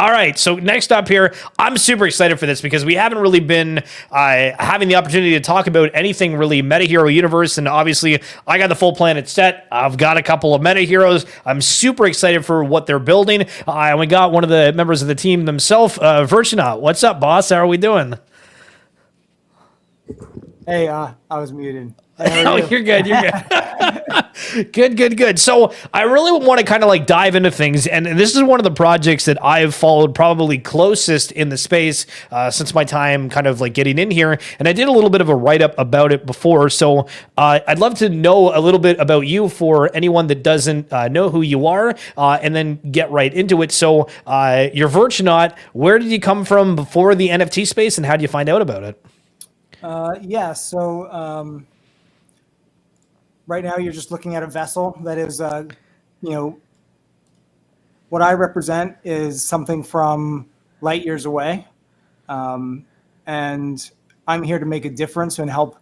All right, so next up here, I'm super excited for this because we haven't really been having the opportunity to talk about anything really MetaHero Universe, and obviously I got the full planet set. I've got a couple of MetaHeroes. I'm super excited for what they're building. And we got one of the members of the team themselves, Virtunaut. What's up, boss? How are we doing? Hey, I was muted. Oh, you're good. You're good. Good. So I really want to kind of like dive into things. And this is one of the projects that I've followed probably closest in the space since my time kind of like getting in here. And I did a little bit of a write-up about it before. So I'd love to know a little bit about you for anyone that doesn't know who you are, and then get right into it. So you're Virtunaut. Where did you come from before the NFT space, and how did you find out about it? So right now you're just looking at a vessel that is, what I represent is something from light years away. And I'm here to make a difference and help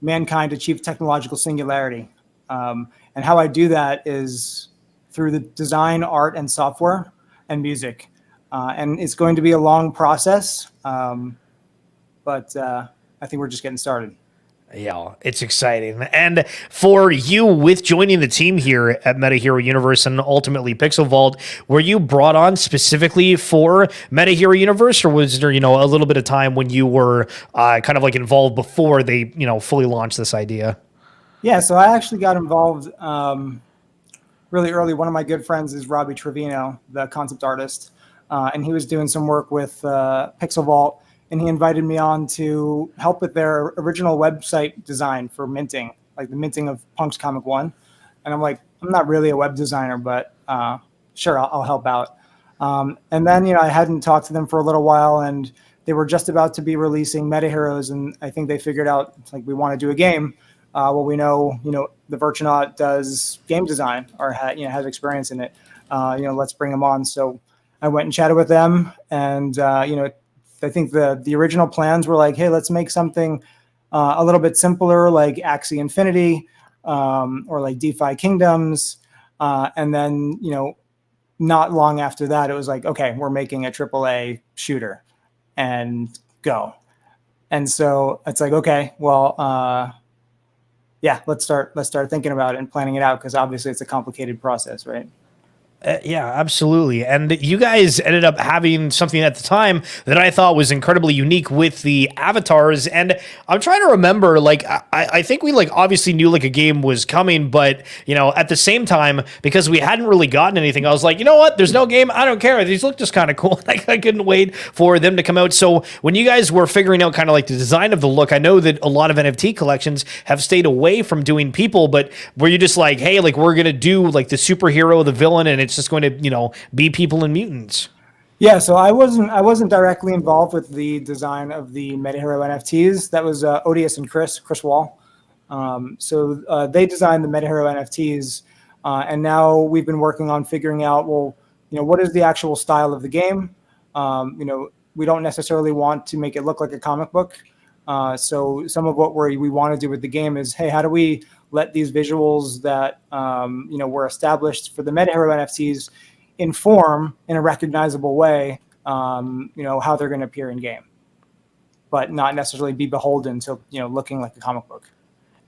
mankind achieve technological singularity. And how I do that is through the design, art, and software and music. And it's going to be a long process, but I think we're just getting started. Yeah, it's exciting. And for you, with joining the team here at MetaHero Universe and ultimately Pixel Vault, were you brought on specifically for MetaHero Universe, or was there, a little bit of time when you were kind of like involved before they, fully launched this idea? Yeah, so I actually got involved really early. One of my good friends is Robbie Trevino, the concept artist, and he was doing some work with Pixel Vault. And he invited me on to help with their original website design for minting, like the minting of Punk's Comic 1. And I'm like, I'm not really a web designer, but sure, I'll help out. And then, I hadn't talked to them for a little while, and they were just about to be releasing MetaHeroes, and I think they figured out, like, we want to do a game. Well, we know, the Virtunaut does game design or has experience in it. Let's bring them on. So I went and chatted with them, and I think the original plans were like, hey, let's make something a little bit simpler, like Axie Infinity, or like DeFi Kingdoms. And then, not long after that, it was like, okay, we're making a AAA shooter, and go. And so it's like, okay, well, let's start thinking about it and planning it out, because obviously it's a complicated process, right? Yeah, absolutely. And you guys ended up having something at the time that I thought was incredibly unique with the avatars. And I'm trying to remember, like, I think we like obviously knew like a game was coming, but at the same time, because we hadn't really gotten anything, I was like, you know what? There's no game. I don't care. These look just kind of cool. Like, I couldn't wait for them to come out. So when you guys were figuring out kind of like the design of the look, I know that a lot of NFT collections have stayed away from doing people, but were you just like, hey, like we're going to do like the superhero, the villain, and it's just going to, be people and mutants? Yeah, so I wasn't directly involved with the design of the MetaHero NFTs. That was Odious and Chris Wall. So they designed the MetaHero NFTs, and now we've been working on figuring out, well, what is the actual style of the game? We don't necessarily want to make it look like a comic book. So some of what we want to do with the game is, hey, how do we let these visuals that were established for the MetaHero NFTs inform in a recognizable way, how they're going to appear in game, but not necessarily be beholden to looking like a comic book.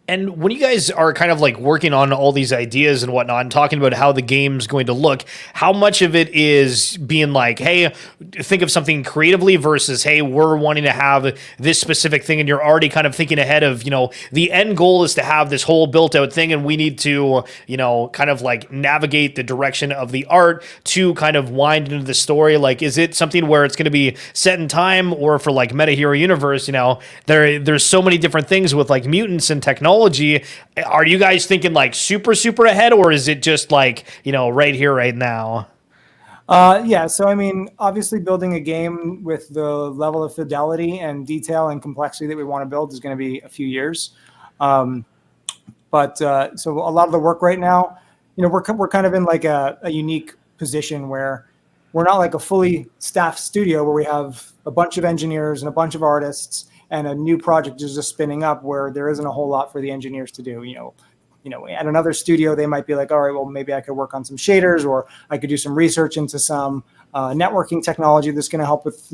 And when you guys are kind of like working on all these ideas and whatnot and talking about how the game's going to look, how much of it is being like, hey, think of something creatively versus, hey, we're wanting to have this specific thing, and you're already kind of thinking ahead of, the end goal is to have this whole built out thing, and we need to, kind of like navigate the direction of the art to kind of wind into the story? Like, is it something where it's going to be set in time, or for like MetaHero Universe, there's so many different things with like mutants and technology. Are you guys thinking like super ahead, or is it just like, right here, right now? So I mean, obviously building a game with the level of fidelity and detail and complexity that we want to build is going to be a few years. So a lot of the work right now, we're kind of in like a unique position where we're not like a fully staffed studio where we have a bunch of engineers and a bunch of artists and a new project is just spinning up where there isn't a whole lot for the engineers to do. At another studio, they might be like, all right, well, maybe I could work on some shaders, or I could do some research into some networking technology that's going to help with,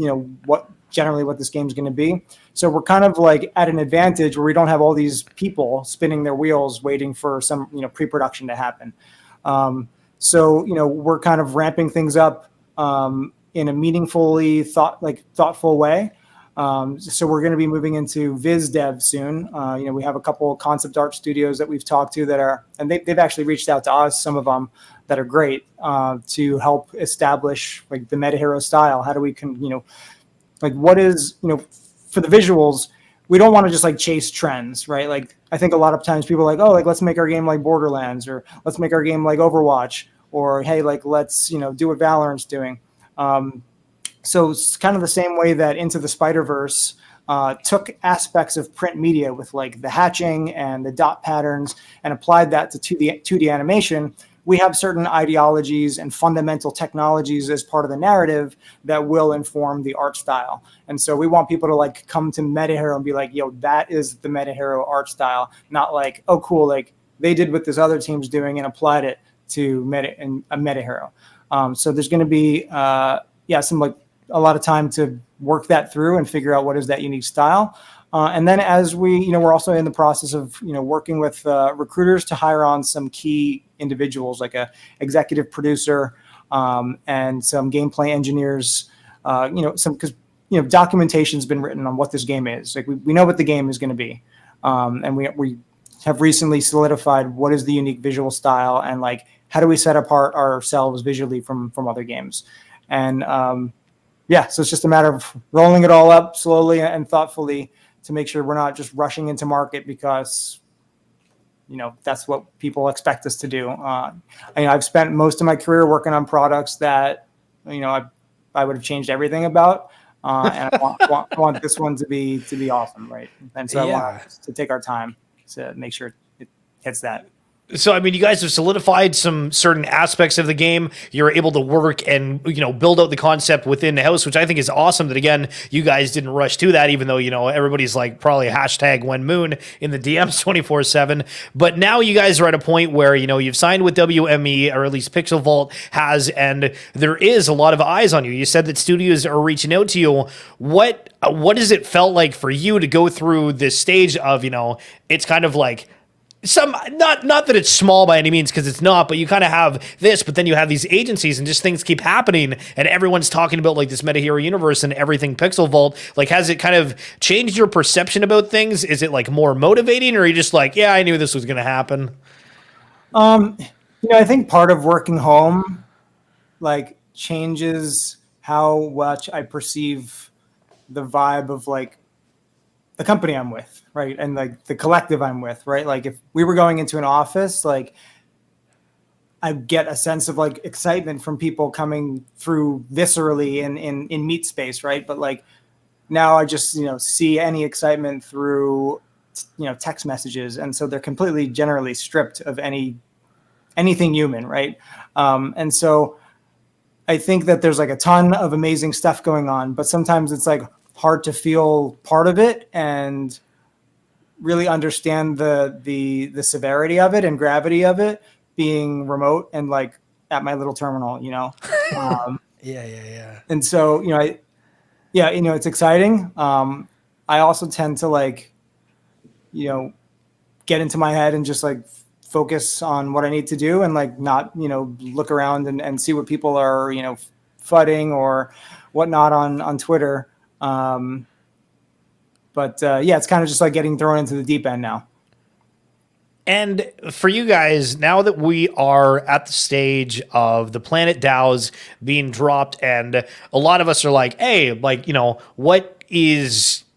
what this game is going to be. So we're kind of like at an advantage where we don't have all these people spinning their wheels waiting for some, pre-production to happen. So we're kind of ramping things up in a meaningfully thoughtful way. So we're going to be moving into Viz Dev soon. We have a couple of concept art studios that we've talked to and they've actually reached out to us, some of them that are great, to help establish like the MetaHero style. How do we what is, for the visuals, we don't want to just like chase trends, right? Like I think a lot of times people are like, oh, like let's make our game like Borderlands, or let's make our game like Overwatch, or hey, like let's, do what Valorant's doing. So it's kind of the same way that Into the Spider-Verse took aspects of print media with like the hatching and the dot patterns and applied that to 2D animation. We have certain ideologies and fundamental technologies as part of the narrative that will inform the art style. And so we want people to like come to MetaHero and be like, yo, that is the MetaHero art style, not like, oh, cool, like they did what this other team's doing and applied it to MetaHero. So there's going to be, some like a lot of time to work that through and figure out what is that unique style. And then as we're also in the process of, working with recruiters to hire on some key individuals, like a executive producer and some gameplay engineers, because, documentation's been written on what this game is. Like we know what the game is going to be. And we have recently solidified what is the unique visual style and like, how do we set apart ourselves visually from other games? And so it's just a matter of rolling it all up slowly and thoughtfully to make sure we're not just rushing into market because, that's what people expect us to do. I've spent most of my career working on products that, I would have changed everything about. And I want this one to be awesome, right? And so I want us to take our time to make sure it hits that. So, I mean, you guys have solidified some certain aspects of the game. You're able to work and, build out the concept within the house, which I think is awesome that, again, you guys didn't rush to that, even though, everybody's like probably hashtag when moon in the DMs 24/7. But now you guys are at a point where, you've signed with WME, or at least Pixel Vault has, and there is a lot of eyes on you. You said that studios are reaching out to you. What does it felt like for you to go through this stage of, it's kind of like, not that it's small by any means, because it's not, but you kind of have this, but then you have these agencies and just things keep happening and everyone's talking about like this MetaHero universe and everything Pixel Vault. Like, has it kind of changed your perception about things? Is it like more motivating, or are you just like, yeah, I knew this was going to happen? I think part of working home like changes how much I perceive the vibe of like the company I'm with, right? And like the collective I'm with, right? Like if we were going into an office, like I get a sense of like excitement from people coming through viscerally in meet space, right? But like now I just, see any excitement through, text messages. And so they're completely generally stripped of anything human, right? And so I think that there's like a ton of amazing stuff going on, but sometimes it's like hard to feel part of it and really understand the severity of it and gravity of it being remote and like at my little terminal, Yeah. And so, it's exciting. I also tend to like, get into my head and just like focus on what I need to do and like not, look around and see what people are, fudding or whatnot on Twitter. It's kind of just like getting thrown into the deep end now. And for you guys, now that we are at the stage of the PlanetDAOs being dropped, and a lot of us are like, hey, like,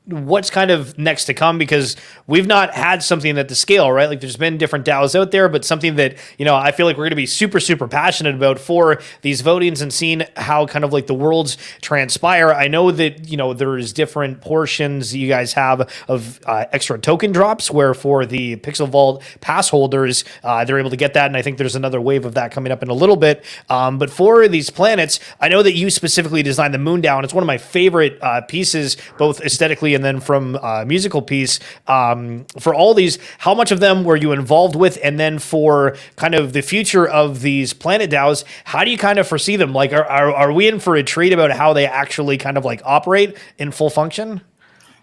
what's kind of next to come, because we've not had something at the scale, right? Like there's been different DAOs out there, but something that, I feel like we're going to be super, super passionate about for these votings and seeing how kind of like the worlds transpire. I know that, there's different portions you guys have of extra token drops, where for the Pixel Vault pass holders, they're able to get that. And I think there's another wave of that coming up in a little bit. But for these planets, I know that you specifically designed the Moon DAO, and it's one of my favorite pieces, both aesthetically and then from musical piece, for all these, how much of them were you involved with? And then for kind of the future of these PlanetDAOs, how do you kind of foresee them? Like, are we in for a treat about how they actually kind of like operate in full function?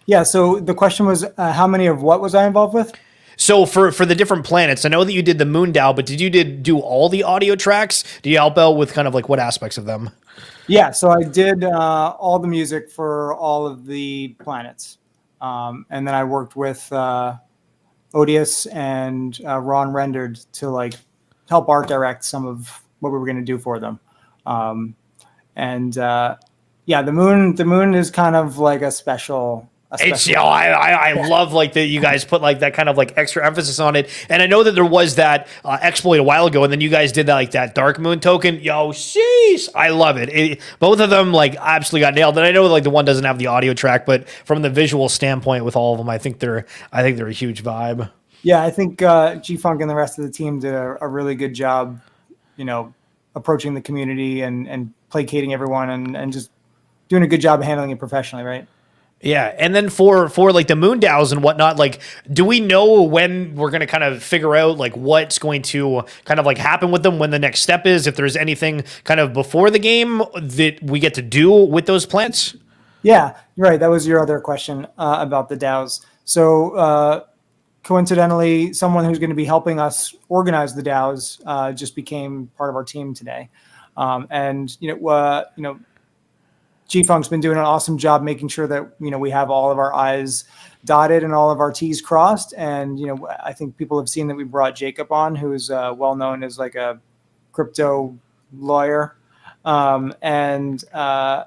Yeah. So the question was, how many of what was I involved with? So for the different planets, I know that you did the Moon DAO, but did you do all the audio tracks? Do you help out with kind of like what aspects of them? Yeah. So I did all the music for all of the planets. And then I worked with Odious and Ron Rendered to like help art direct some of what we were going to do for them. And yeah, the moon is kind of like a special. It's, you know, I love like that you guys put like that kind of like extra emphasis on it. And I know that there was that exploit a while ago, and then you guys did that like that Dark Moon token. Yo, sheesh, I love it. Both of them like absolutely got nailed. And I know like the one doesn't have the audio track, but from the visual standpoint with all of them, I think they're a huge vibe. Yeah, I think G-Funk and the rest of the team did a really good job, you know, approaching the community and placating everyone and just doing a good job of handling it professionally, right? Yeah, and then for like the Moon DAOs and whatnot, like, do we know when we're gonna kind of figure out like what's going to kind of like happen with them, when the next step is, if there's anything kind of before the game that we get to do with those plants? Yeah, right. That was your other question about the DAOs. So coincidentally, someone who's going to be helping us organize the DAOs just became part of our team today, and G-Funk's been doing an awesome job making sure that, you know, we have all of our I's dotted and all of our T's crossed. And, you know, I think people have seen that we brought Jacob on, who's well known as like a crypto lawyer. You know,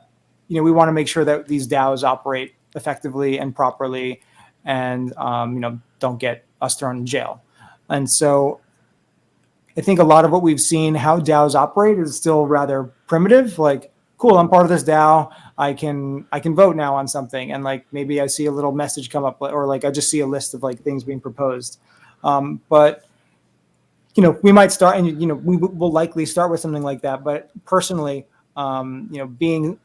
we want to make sure that these DAOs operate effectively and properly and, you know, don't get us thrown in jail. And so I think a lot of what we've seen, how DAOs operate, is still rather primitive. Like, cool, I'm part of this DAO. I can vote now on something, and like maybe I see a little message come up, or like I just see a list of like things being proposed. But you know, we might start, and you know, we will likely start with something like that. But personally, you know, being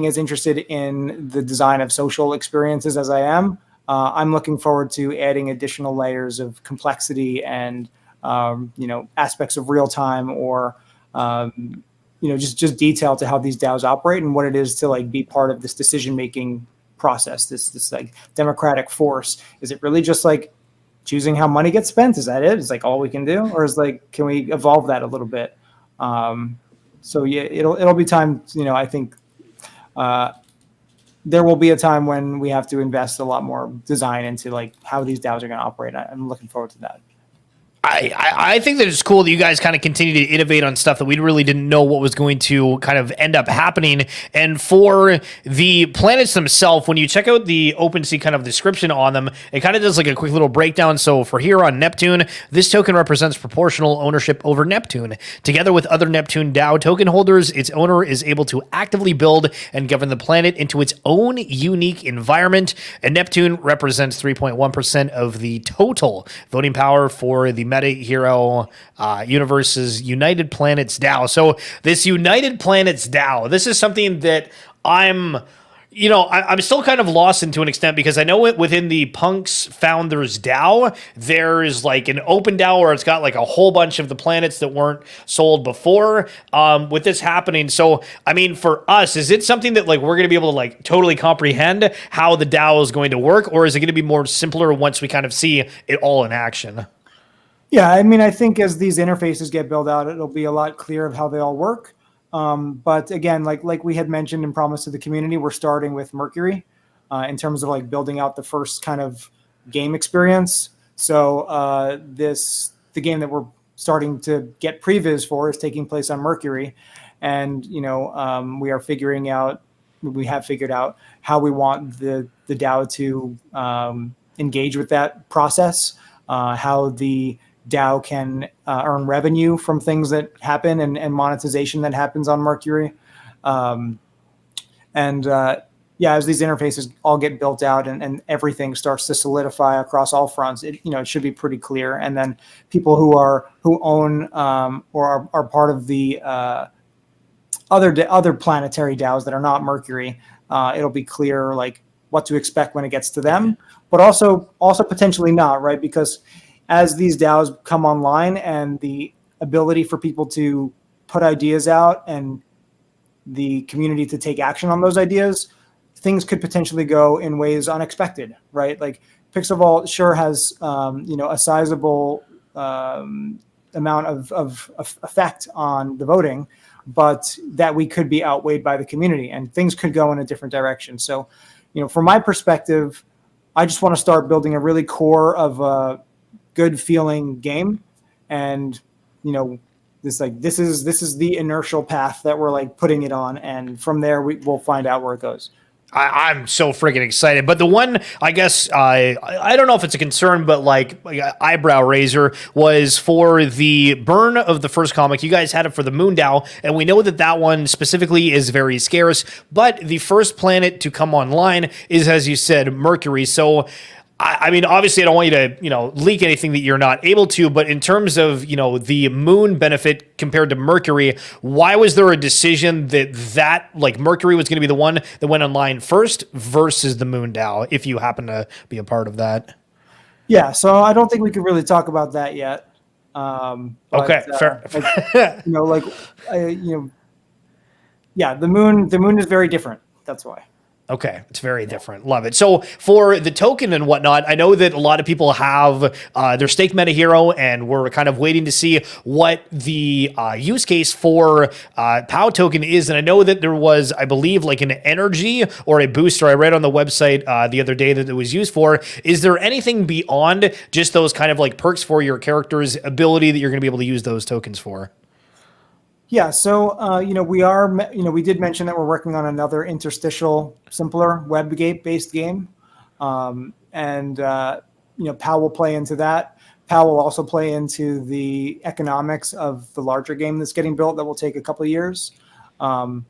as interested in the design of social experiences as I am, I'm looking forward to adding additional layers of complexity and you know, aspects of real time or you know, just detail to how these DAOs operate and what it is to like be part of this decision-making process, this like democratic force. Is it really just like choosing how money gets spent? Is that it? Is like all we can do? Or is like, can we evolve that a little bit? So yeah, it'll be time, you know, I think there will be a time when we have to invest a lot more design into like how these DAOs are going to operate. I'm looking forward to that. I think that it's cool that you guys kind of continue to innovate on stuff that we really didn't know what was going to kind of end up happening. And for the planets themselves, when you check out the OpenSea kind of description on them, it kind of does like a quick little breakdown. So for here on Neptune, this token represents proportional ownership over Neptune. Together with other Neptune DAO token holders, its owner is able to actively build and govern the planet into its own unique environment. And Neptune represents 3.1% of the total voting power for the MetaHero Universe's United Planets DAO. So this United Planets DAO, this is something that I'm still kind of lost into an extent, because I know it within the Punks Founders DAO, there's like an open DAO where it's got like a whole bunch of the planets that weren't sold before with this happening. So, I mean, for us, is it something that like we're going to be able to like totally comprehend how the DAO is going to work, or is it going to be more simpler once we kind of see it all in action? Yeah, I mean, I think as these interfaces get built out, it'll be a lot clearer of how they all work. But again, like we had mentioned and promised to the community, we're starting with Mercury in terms of like building out the first kind of game experience. So the game that we're starting to get previs for is taking place on Mercury, and you know, we have figured out how we want the DAO to engage with that process, how the DAO can earn revenue from things that happen and monetization that happens on Mercury. Yeah, as these interfaces all get built out and everything starts to solidify across all fronts, it should be pretty clear. And then people who own or are part of the other planetary DAOs that are not Mercury, it'll be clear like what to expect when it gets to them, but also potentially not, right? Because as these DAOs come online and the ability for people to put ideas out and the community to take action on those ideas, things could potentially go in ways unexpected, right? Like Pixel Vault sure has, a sizable amount of effect on the voting, but that we could be outweighed by the community and things could go in a different direction. So, from my perspective, I just want to start building a really core of a good feeling game. And, this is the inertial path that we're like putting it on. And from there, we'll find out where it goes. I'm so freaking excited. But the one, I guess, I don't know if it's a concern, but like eyebrow raiser was for the burn of the first comic. You guys had it for the MoonDAO, and we know that one specifically is very scarce. But the first planet to come online is, as you said, Mercury. So I mean, obviously, I don't want you to, leak anything that you're not able to, but in terms of, the moon benefit compared to Mercury, why was there a decision that like Mercury was going to be the one that went online first versus the MoonDAO, if you happen to be a part of that? Yeah, so I don't think we could really talk about that yet. Okay, fair. Yeah, the moon is very different. That's why. Okay, it's very different. Love it. So for the token and whatnot, I know that a lot of people have their stake MetaHero, and we're kind of waiting to see what the use case for POW token is. And I know that there was, I believe, like an energy or a booster I read on the website the other day that it was used for. Is there anything beyond just those kind of like perks for your character's ability that you're going to be able to use those tokens for? Yeah, so we did mention that we're working on another interstitial, simpler web-based game, and POW will play into that. POW will also play into the economics of the larger game that's getting built that will take a couple of years, you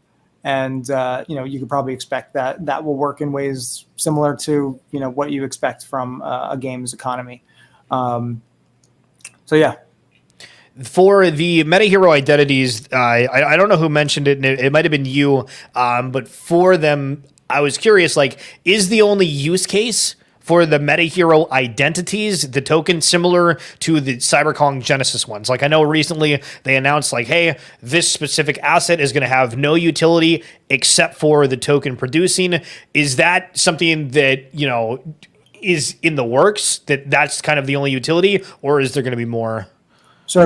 could probably expect that will work in ways similar to what you expect from a game's economy. So yeah. For the MetaHero Identities, I don't know who mentioned it, and it might have been you, but for them, I was curious, like, is the only use case for the MetaHero Identities the token similar to the CyberKong Genesis ones? Like, I know recently they announced, like, hey, this specific asset is going to have no utility except for the token producing. Is that something that, is in the works, that's kind of the only utility, or is there going to be more? Sorry,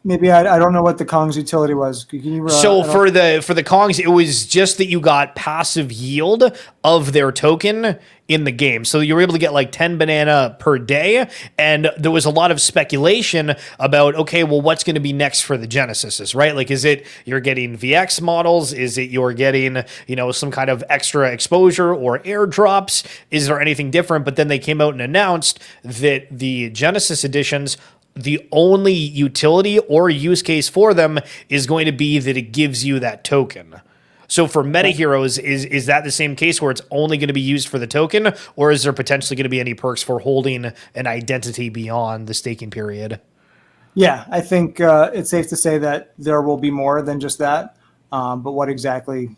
maybe I don't know what the Kong's utility was. Can you, so for the Kongs, it was just that you got passive yield of their token in the game. So you were able to get like 10 banana per day. And there was a lot of speculation about, okay, well, what's going to be next for the Genesises, right? Like, is it you're getting VX models? Is it you're getting, some kind of extra exposure or airdrops? Is there anything different? But then they came out and announced that the Genesis editions, the only utility or use case for them is going to be that it gives you that token. So for MetaHeroes, is that the same case where it's only going to be used for the token, or is there potentially going to be any perks for holding an identity beyond the staking period? Yeah, I think it's safe to say that there will be more than just that, but what exactly,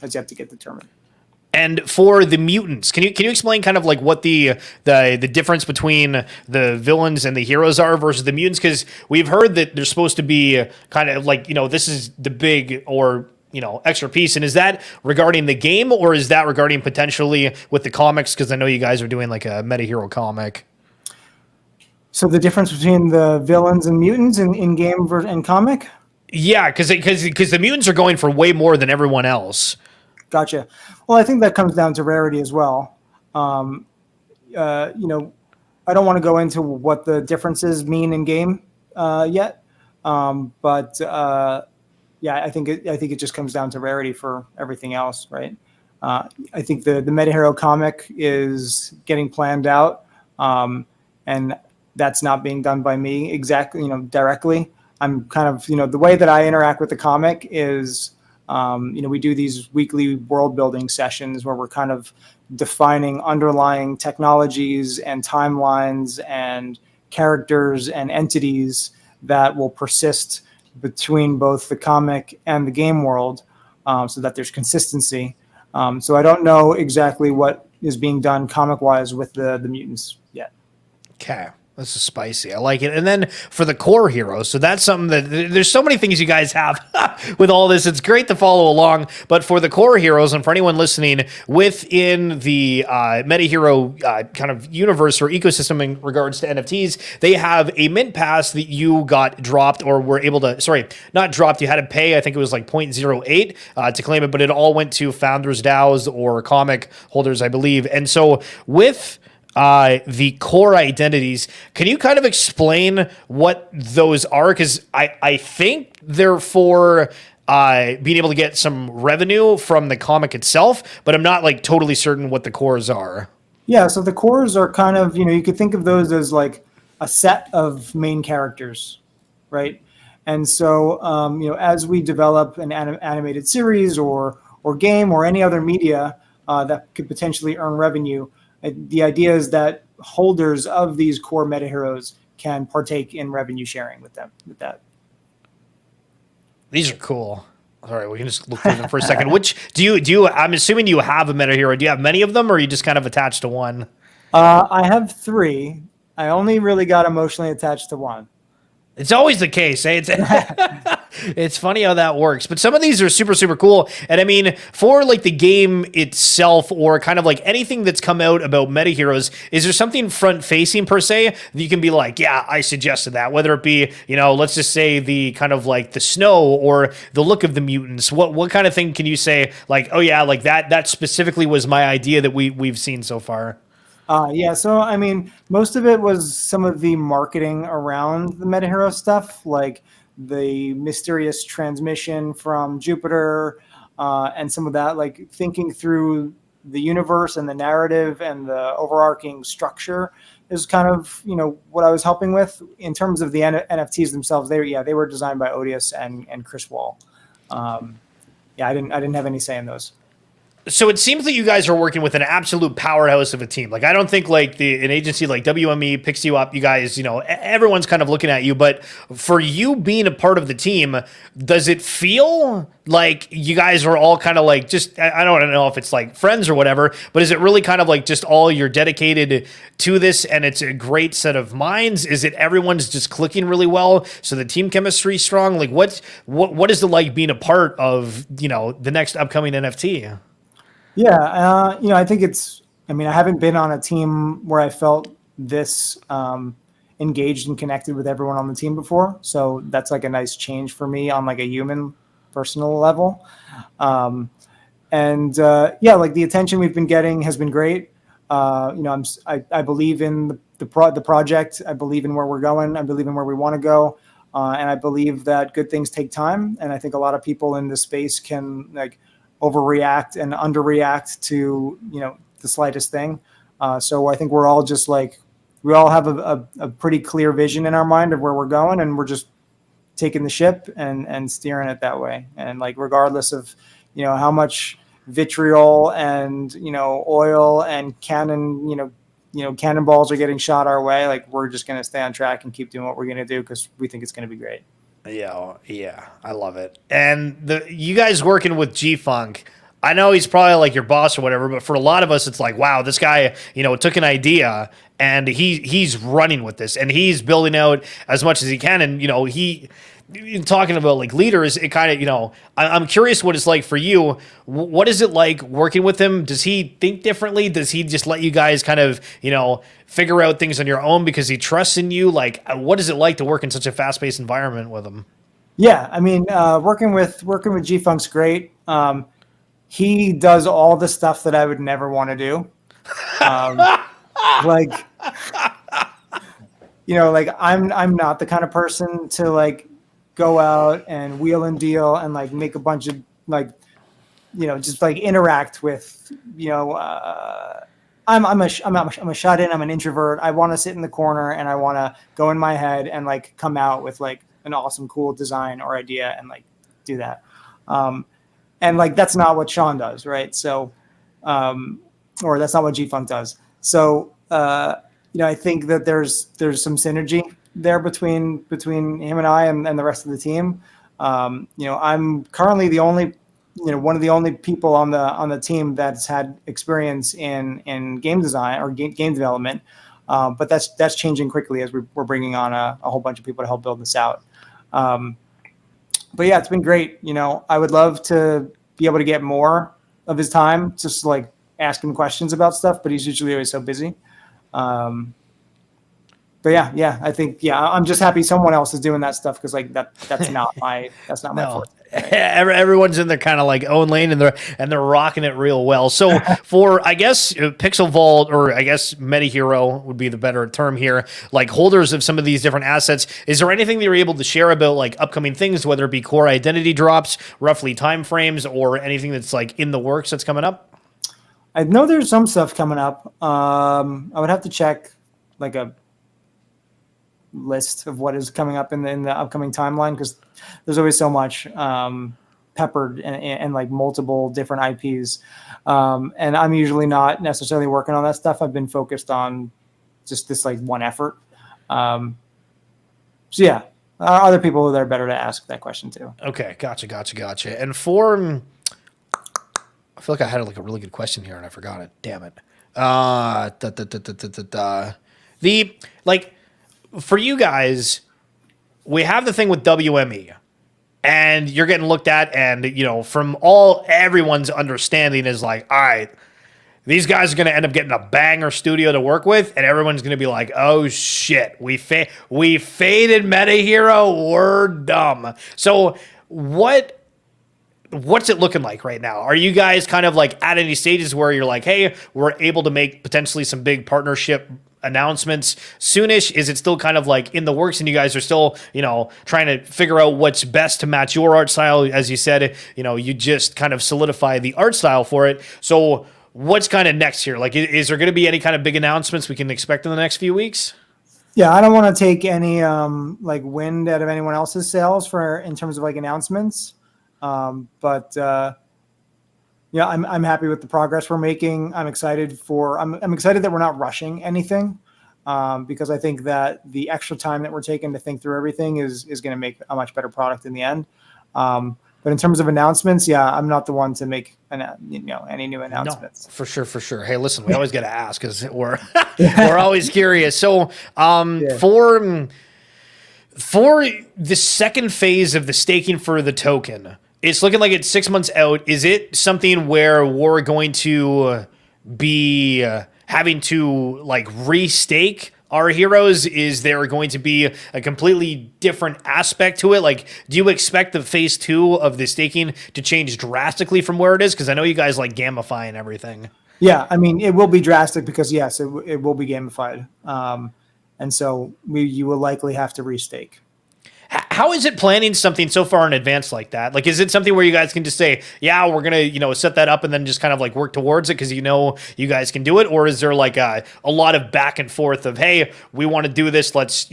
has yet to get determined. And for the mutants, can you explain kind of like what the difference between the villains and the heroes are versus the mutants? Because we've heard that there's supposed to be kind of like, this is the big or extra piece. And is that regarding the game, or is that regarding potentially with the comics? Because I know you guys are doing like a MetaHero comic. So the difference between the villains and mutants in game and comic? Yeah, because the mutants are going for way more than everyone else. Gotcha. Well, I think that comes down to rarity as well. I don't want to go into what the differences mean in game yet, but I think it just comes down to rarity for everything else, right? I think the MetaHero comic is getting planned out, and that's not being done by me exactly, directly. I'm kind of, the way that I interact with the comic is, we do these weekly world building sessions where we're kind of defining underlying technologies and timelines and characters and entities that will persist between both the comic and the game world, so that there's consistency. So I don't know exactly what is being done comic-wise with the mutants yet. Okay. This is spicy. I like it. And then for the core heroes, so that's something that there's so many things you guys have with all this. It's great to follow along. But for the core heroes, and for anyone listening within the MetaHero kind of universe or ecosystem in regards to NFTs, they have a mint pass that you got dropped or were able to, sorry, not dropped. You had to pay, I think it was like 0.08 to claim it, but it all went to founders, DAOs, or comic holders, I believe. And so with the core identities, can you kind of explain what those are? Because I think they're for being able to get some revenue from the comic itself, but I'm not like totally certain what the cores are. Yeah, so the cores are kind of, you could think of those as like a set of main characters, right? And so, as we develop an animated series or game or any other media that could potentially earn revenue, the idea is that holders of these core meta heroes can partake in revenue sharing with them. With that, these are cool. All right, we can just look through them for a second. Which do you? I'm assuming you have a meta hero. Do you have many of them, or are you just kind of attached to one? I have 3. I only really got emotionally attached to one. It's always the case. Eh? It's funny how that works. But some of these are super, super cool. And I mean, for like the game itself or kind of like anything that's come out about meta heroes, is there something front facing per se that you can be like, yeah, I suggested that, whether it be, let's just say the kind of like the snow or the look of the mutants. What kind of thing can you say like, oh yeah, like that specifically was my idea that we've seen so far? Yeah, so I mean, most of it was some of the marketing around the MetaHero stuff, like the mysterious transmission from Jupiter, and some of that, like thinking through the universe and the narrative and the overarching structure is kind of what I was helping with in terms of the NFTs themselves. They were designed by Odious and Chris Wall. I didn't have any say in those. So it seems that you guys are working with an absolute powerhouse of a team. Like, I don't think like an agency like WME picks you up. You guys, everyone's kind of looking at you. But for you being a part of the team, does it feel like you guys are all kind of like just, I don't know if it's like friends or whatever, but is it really kind of like just all you're dedicated to this and it's a great set of minds? Is it everyone's just clicking really well? So the team chemistry is strong? Like what is it like being a part of, the next upcoming NFT? Yeah, I think I haven't been on a team where I felt this engaged and connected with everyone on the team before. So that's like a nice change for me on like a human personal level. Like the attention we've been getting has been great. I believe in the project. I believe in where we're going. I believe in where we want to go. And I believe that good things take time. And I think a lot of people in this space can like overreact and underreact to the slightest thing. So I think we're all just like we all have a pretty clear vision in our mind of where we're going, and we're just taking the ship and steering it that way. And like regardless of how much vitriol and oil and cannonballs are getting shot our way, like we're just going to stay on track and keep doing what we're going to do because we think it's going to be great. Yeah, I love it. And you guys working with G-Funk, I know he's probably like your boss or whatever, but for a lot of us, it's like, wow, this guy, took an idea and he's running with this and he's building out as much as he can. And, talking about like leaders, it kind of, I'm curious what it's like for you. What is it like working with him? Does he think differently? Does he just let you guys kind of, figure out things on your own because he trusts in you? Like, what is it like to work in such a fast-paced environment with him? Yeah, I mean, working with G-Funk's great. He does all the stuff that I would never want to do. Like I'm not the kind of person to like go out and wheel and deal and like make a bunch of like just like interact with I'm a shut in. I'm an introvert. I want to sit in the corner and I want to go in my head and like come out with like an awesome cool design or idea and like do that. And like that's not what Sean does, right? So or that's not what G-Funk does. So I think that there's some synergy there between him and I and the rest of the team. I'm currently the only one of the only people on the team that's had experience in game design or game development. But that's changing quickly as we're bringing on a whole bunch of people to help build this out. But yeah, it's been great. I would love to be able to get more of his time, just like ask him questions about stuff, but he's usually always so busy. But yeah, I think I'm just happy someone else is doing that stuff because like that's not my forte. Everyone's in their kind of like own lane and they're rocking it real well. So for I guess Pixel Vault or I guess MetaHero would be the better term here, like holders of some of these different assets, is there anything that you're able to share about like upcoming things, whether it be core identity drops, roughly timeframes, or anything that's like in the works that's coming up? I know there's some stuff coming up. I would have to check like a list of what is coming up in the upcoming timeline because there's always so much peppered and like multiple different IPs. And I'm usually not necessarily working on that stuff. I've been focused on just this like one effort. So yeah, other people that are better to ask that question too. Okay, gotcha. And for I feel like I had like a really good question here and I forgot it. Damn it. The like for you guys, we have the thing with WME and you're getting looked at and from everyone's understanding is like, all right, these guys are going to end up getting a banger studio to work with and everyone's going to be like, oh shit, we faded MetaHero, we're dumb. So what's it looking like right now? Are you guys kind of like at any stages where you're like, hey, we're able to make potentially some big partnership announcements soonish? Is it still kind of like in the works and you guys are still, trying to figure out what's best to match your art style? As you said, you just kind of solidify the art style for it. So what's kind of next here? Like, is there going to be any kind of big announcements we can expect in the next few weeks? Yeah, I don't want to take any like wind out of anyone else's sails in terms of like announcements. But I'm happy with the progress we're making. I'm excited that we're not rushing anything because I think that the extra time that we're taking to think through everything is going to make a much better product in the end. But in terms of announcements, I'm not the one to make any new announcements. No, for sure. Hey, listen, we always got to ask because we're always curious. So for the second phase of the staking for the token, it's looking like it's 6 months out. Is it something where we're going to be having to like restake our heroes? Is there going to be a completely different aspect to it? Like, do you expect the phase 2 of the staking to change drastically from where it is? Because I know you guys like gamify and everything. Yeah, I mean, it will be drastic because yes, it will be gamified. And so you will likely have to restake. How is it planning something so far in advance like that? Like, is it something where you guys can just say, yeah, we're going to, set that up and then just kind of like work towards it because you guys can do it? Or is there like a lot of back and forth of, hey, we want to do this. Let's,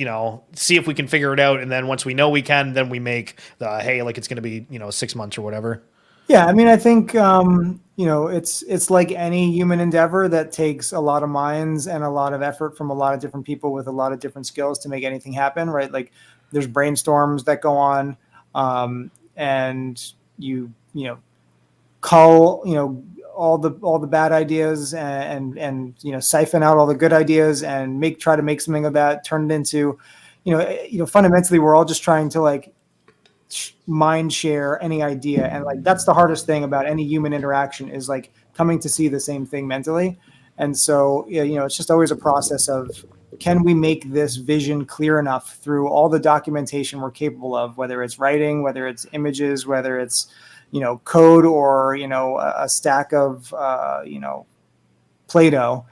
see if we can figure it out. And then once we know we can, then we make the, hey, like it's going to be, 6 months or whatever. Yeah. I mean, I think, it's like any human endeavor that takes a lot of minds and a lot of effort from a lot of different people with a lot of different skills to make anything happen, right? Like, there's brainstorms that go on, and you cull all the bad ideas and siphon out all the good ideas and try to make something of that, turn it into fundamentally we're all just trying to like mind share any idea, and like that's the hardest thing about any human interaction is like coming to see the same thing mentally. And so it's just always a process of, can we make this vision clear enough through all the documentation we're capable of, whether it's writing, whether it's images, whether it's, code or, a stack of, Play-Doh,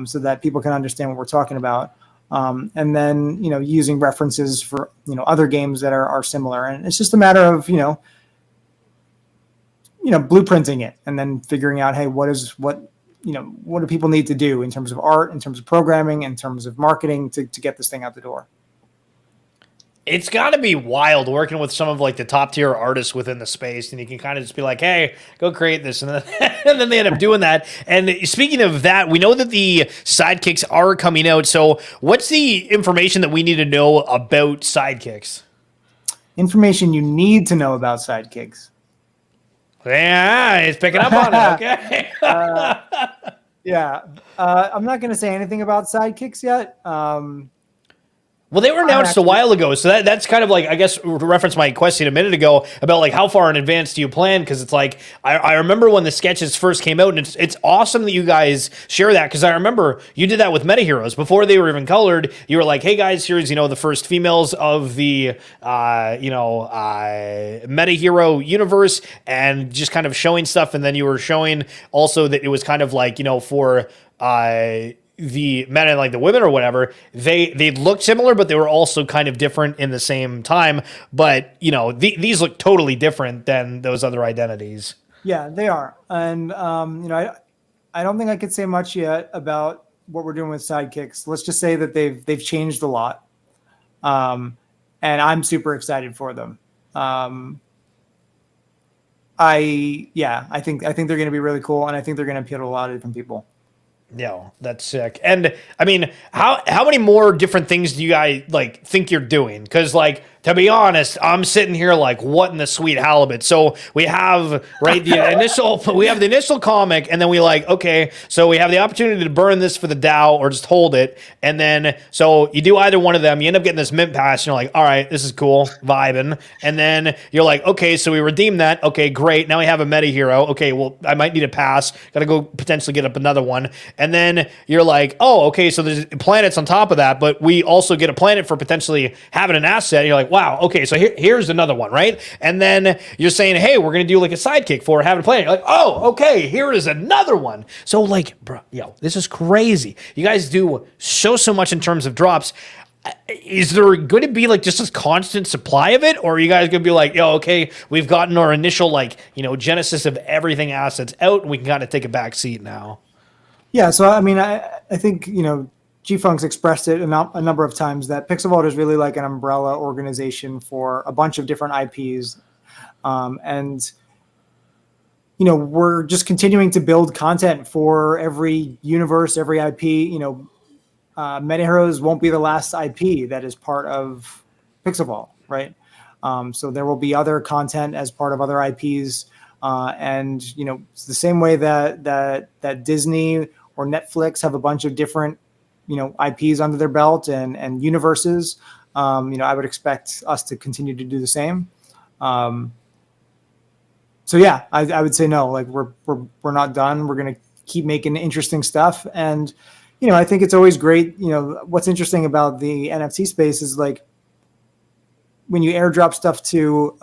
so that people can understand what we're talking about. And then, using references for, other games that are similar. And it's just a matter of, blueprinting it and then figuring out, hey, what do people need to do in terms of art, in terms of programming, in terms of marketing to get this thing out the door? It's got to be wild working with some of like the top tier artists within the space, and you can kind of just be like, hey, go create this. And then, and then they end up doing that. And speaking of that, we know that the sidekicks are coming out. So what's the information that we need to know about sidekicks? Information you need to know about sidekicks. Yeah, he's picking up on it. Okay. Yeah. I'm not going to say anything about sidekicks yet. Well, they were announced a while ago, so that's kind of like, I guess, to reference my question a minute ago about like how far in advance do you plan? Because it's like I remember when the sketches first came out, and it's awesome that you guys share that, because I remember you did that with MetaHeroes before they were even colored. You were like, hey guys, here's the first females of the MetaHero Universe, and just kind of showing stuff, and then you were showing also that it was kind of like for the men and like the women or whatever, they looked similar, but they were also kind of different in the same time. But these look totally different than those other identities. Yeah, they are. And I don't think I could say much yet about what we're doing with sidekicks. Let's just say that they've changed a lot, and I'm super excited for them. I think they're going to be really cool, and I think they're going to appeal to a lot of different people. No, that's sick. And I mean, how many more different things do you guys like think you're doing? Because like, to be honest, I'm sitting here like, what in the sweet halibut? So we have the initial comic, and then we like, okay, so we have the opportunity to burn this for the DAO or just hold it. And then, so you do either one of them, you end up getting this mint pass, and you're like, all right, this is cool, vibing. And then you're like, okay, so we redeem that. Okay, great. Now we have a MetaHero. Okay, well, I might need a pass. Got to go potentially get up another one. And then you're like, oh, okay, so there's planets on top of that, but we also get a planet for potentially having an asset. And you're like, wow, okay, so here's another one, right? And then you're saying, hey, we're going to do like a sidekick for having a planet. You're like, oh, okay, here is another one. So like, bro, this is crazy. You guys do so much in terms of drops. Is there going to be like just this constant supply of it? Or are you guys going to be like, okay, we've gotten our initial like, genesis of everything assets out, and we can kind of take a back seat now? Yeah, so I mean, I think, G-Funk's expressed it a number of times that Pixel Vault is really like an umbrella organization for a bunch of different IPs. And we're just continuing to build content for every universe, every IP. MetaHeroes won't be the last IP that is part of Pixel Vault, right? So there will be other content as part of other IPs. And it's the same way that Disney or Netflix have a bunch of different IPs under their belt and universes. I would expect us to continue to do the same. So yeah, I would say no. Like we're not done. We're gonna keep making interesting stuff, and I think it's always great. What's interesting about the NFT space is like when you airdrop stuff to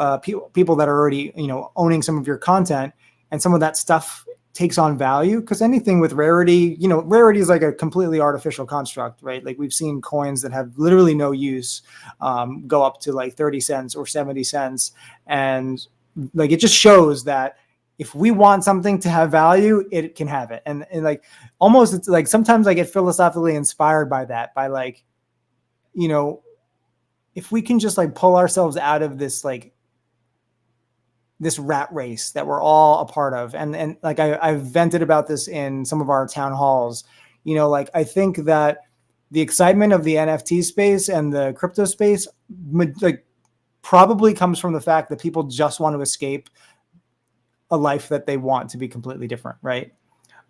people that are already owning some of your content, and some of that stuff takes on value, because anything with rarity, rarity is like a completely artificial construct, right? Like we've seen coins that have literally no use go up to like 30 cents or 70 cents. And like, it just shows that if we want something to have value, it can have it. And like, almost it's like, sometimes I get philosophically inspired by that, by like, if we can just like pull ourselves out of this, like, this rat race that we're all a part of. And like, I've vented about this in some of our town halls, like, I think that the excitement of the NFT space and the crypto space, like, probably comes from the fact that people just want to escape a life that they want to be completely different. Right.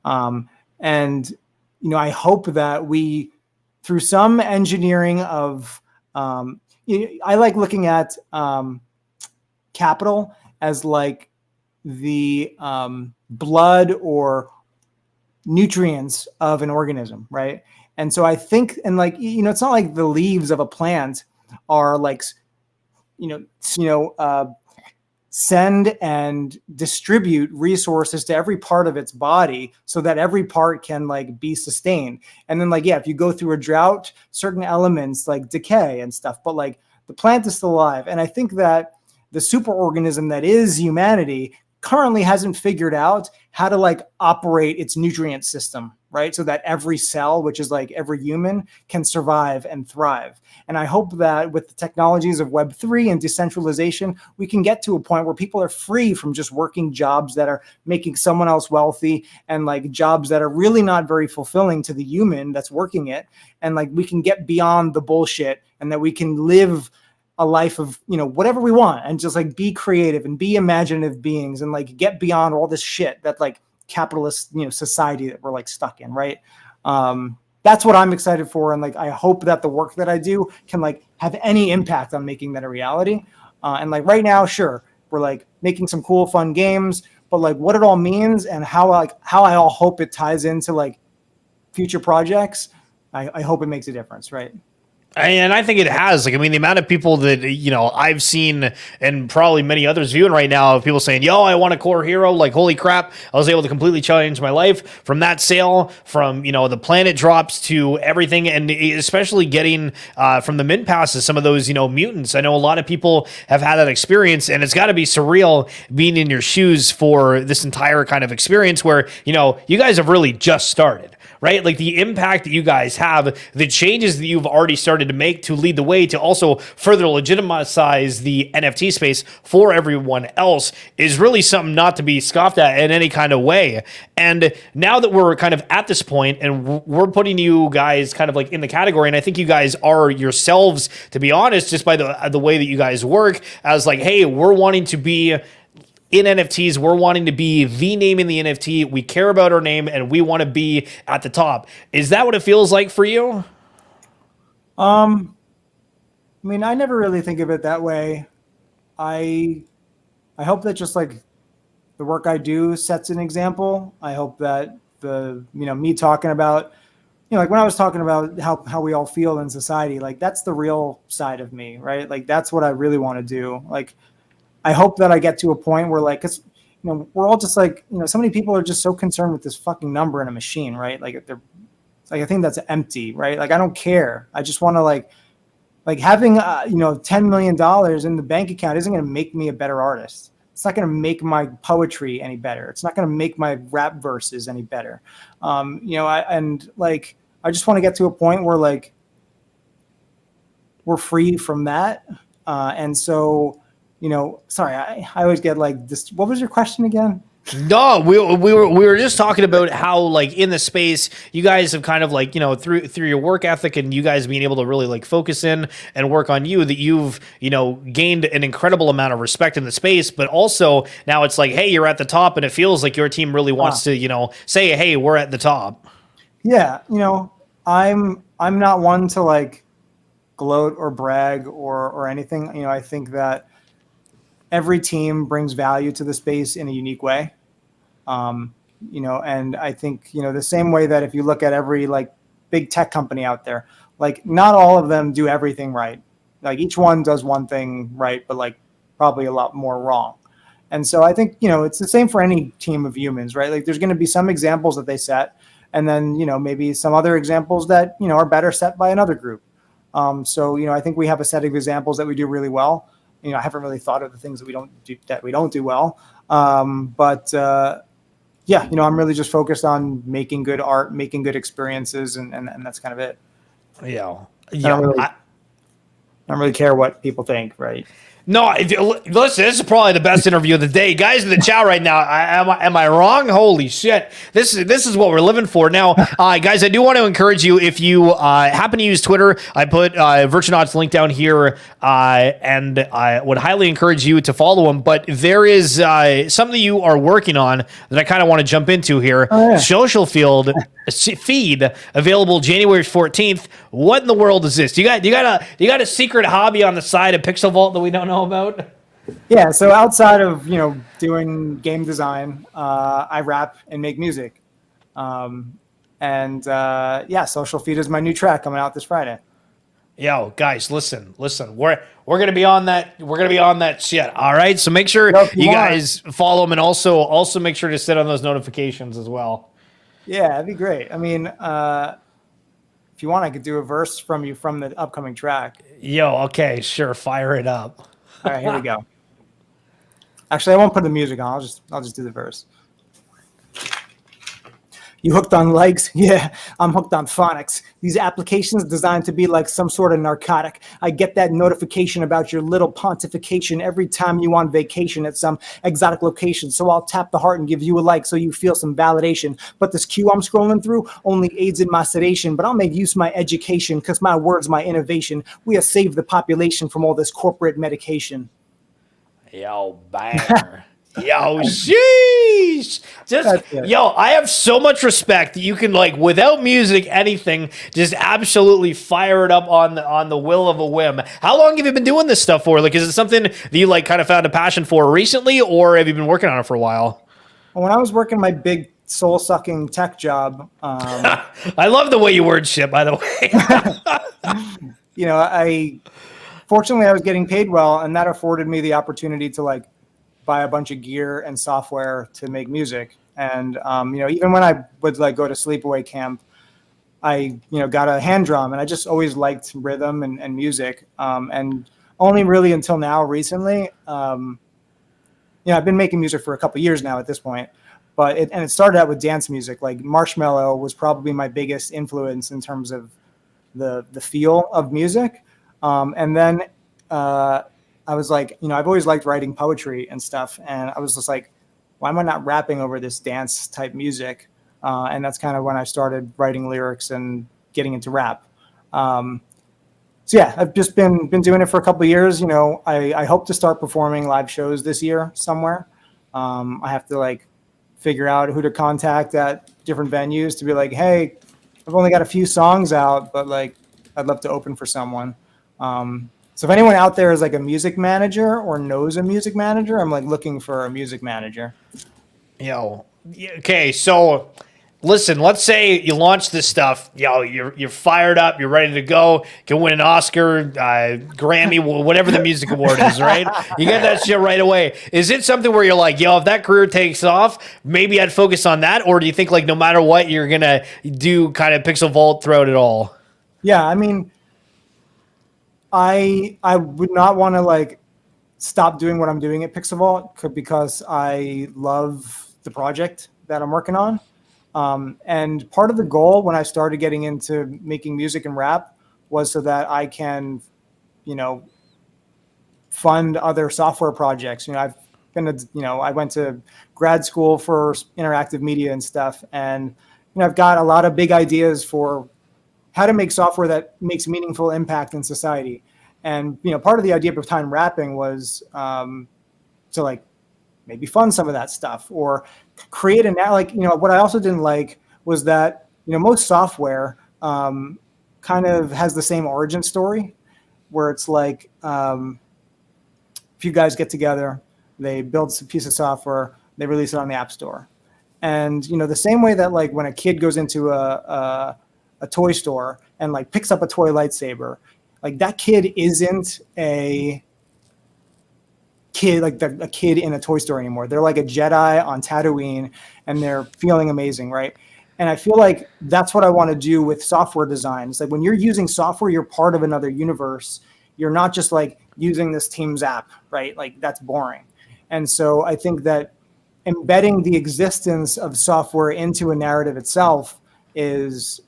And, I hope that we, through some engineering of, I like looking at capital as like the blood or nutrients of an organism, right? And so I think, and like, it's not like the leaves of a plant are like, send and distribute resources to every part of its body so that every part can like be sustained. And then like, yeah, if you go through a drought, certain elements like decay and stuff, but like the plant is still alive. And I think that the superorganism that is humanity currently hasn't figured out how to like operate its nutrient system, right? So that every cell, which is like every human, can survive and thrive. And I hope that with the technologies of Web3 and decentralization, we can get to a point where people are free from just working jobs that are making someone else wealthy, and like jobs that are really not very fulfilling to the human that's working it. And like we can get beyond the bullshit, and that we can live a life of, whatever we want, and just like be creative and be imaginative beings, and like get beyond all this shit that like capitalist, society that we're like stuck in, right? That's what I'm excited for. And like, I hope that the work that I do can like have any impact on making that a reality. And like right now, sure, we're like making some cool, fun games, but like what it all means and how I all hope it ties into like future projects, I hope it makes a difference, right? And I think it has. Like, I mean, the amount of people that, I've seen, and probably many others viewing right now, of people saying, yo, I want a core hero. Like, holy crap, I was able to completely change my life from that sale, from, the planet drops to everything. And especially getting from the mint passes, some of those, mutants. I know a lot of people have had that experience, and it's got to be surreal being in your shoes for this entire kind of experience where, you guys have really just started. Right? Like the impact that you guys have, the changes that you've already started to make to lead the way to also further legitimize the NFT space for everyone else is really something not to be scoffed at in any kind of way. And now that we're kind of at this point and we're putting you guys kind of like in the category, and I think you guys are yourselves, to be honest, just by the way that you guys work, as like, hey, we're wanting to be in NFTs, we're wanting to be the name in the NFT. We care about our name and we want to be at the top. Is that what it feels like for you? I mean, I never really think of it that way. I hope that just like the work I do sets an example. I hope that me talking about, like when I was talking about how we all feel in society, like that's the real side of me, right? Like that's what I really want to do. Like, I hope that I get to a point where like, cause we're all just like, so many people are just so concerned with this fucking number in a machine, right? Like I think that's empty, right? Like, I don't care. I just want to like having, $10 million in the bank account isn't going to make me a better artist. It's not going to make my poetry any better. It's not going to make my rap verses any better. I just want to get to a point where like, we're free from that. And so, sorry, I always get like this. What was your question again? No, we were just talking about how like in the space you guys have kind of like, through your work ethic and you guys being able to really like focus in and work on you, that you've, gained an incredible amount of respect in the space, but also now it's like, hey, you're at the top and it feels like your team really wants to, say, hey, we're at the top. Yeah. I'm not one to like gloat or brag or anything. I think that every team brings value to the space in a unique way. And I think, the same way that if you look at every like big tech company out there, like not all of them do everything right. Like each one does one thing right, but like probably a lot more wrong. And so I think, it's the same for any team of humans, right? Like there's going to be some examples that they set, and then, maybe some other examples that, are better set by another group. So, I think we have a set of examples that we do really well. I haven't really thought of the things that we don't do well. Yeah, I'm really just focused on making good art, making good experiences, and that's kind of it. Yeah. I don't really care what people think, right? No, listen, this is probably the best interview of the day. Guys in the chat right now, am I wrong? Holy shit. This is what we're living for. Now, guys, I do want to encourage you, if you happen to use Twitter, I put Virtunaut's link down here, and I would highly encourage you to follow him. But there is something you are working on that I kind of want to jump into here. Oh, yeah. Social feed available January 14th. What in the world is this? You got a secret hobby on the side of Pixel Vault that we don't know about? Yeah, so outside of doing game design, I rap and make music, Social Feed is my new track coming out this Friday. Yo, guys, listen. We're gonna be on that. We're gonna be on that shit. All right, so make sure you guys follow them, and also make sure to set on those notifications as well. Yeah, that'd be great. I mean, if you want, I could do a verse from you from the upcoming track. Yo, okay, sure, fire it up. All right, here we go. Actually, I won't put the music on. I'll just do the verse. You hooked on likes? Yeah, I'm hooked on phonics. These applications designed to be like some sort of narcotic. I get that notification about your little pontification every time you on vacation at some exotic location. So I'll tap the heart and give you a like so you feel some validation. But this queue I'm scrolling through only aids in my sedation. But I'll make use of my education because my word's my innovation. We have saved the population from all this corporate medication. Yo, banger. Yo, sheesh. Yo, I have so much respect that you can, like, without music, anything, just absolutely fire it up on the will of a whim. How long have you been doing this stuff for? Like, is it something that you, like, kind of found a passion for recently, or have you been working on it for a while? Well, when I was working my big soul-sucking tech job... I love the way you word shit, by the way. Fortunately, I was getting paid well, and that afforded me the opportunity to, like, buy a bunch of gear and software to make music. And, even when I would like go to sleepaway camp, I, got a hand drum, and I just always liked rhythm and music. And only really until now recently, I've been making music for a couple years now at this point, but it started out with dance music. Like Marshmello was probably my biggest influence in terms of the feel of music. And then, I was like, I've always liked writing poetry and stuff. And I was just like, why am I not rapping over this dance type music? And that's kind of when I started writing lyrics and getting into rap. So yeah, I've just been doing it for a couple of years. I hope to start performing live shows this year somewhere. I have to like figure out who to contact at different venues to be like, hey, I've only got a few songs out, but like, I'd love to open for someone. So if anyone out there is like a music manager or knows a music manager, I'm like looking for a music manager. Okay, so listen, let's say you launch this stuff, you're fired up, you're ready to go, can win an Oscar, Grammy, whatever the music award is, right? You get that shit right away. Is it something where you're like, if that career takes off, maybe I'd focus on that? Or do you think like no matter what, you're going to do kind of Pixel Vault throughout it all? Yeah, I mean, I would not want to like stop doing what I'm doing at Pixel Vault because I love the project that I'm working on. And part of the goal when I started getting into making music and rap was so that I can, fund other software projects. I went to grad school for interactive media and stuff. And, I've got a lot of big ideas for how to make software that makes meaningful impact in society. And, part of the idea behind rapping was to like maybe fund some of that stuff or create what I also didn't like was that, most software kind of has the same origin story where it's like, if you guys get together, they build a piece of software, they release it on the App Store. And, the same way that like when a kid goes into a toy store and like picks up a toy lightsaber, like that kid isn't a kid, like a kid in a toy store anymore. They're like a Jedi on Tatooine and they're feeling amazing, right? And I feel like that's what I want to do with software design. It's like when you're using software, you're part of another universe. You're not just like using this Teams app, right? Like that's boring. And so I think that embedding the existence of software into a narrative itself is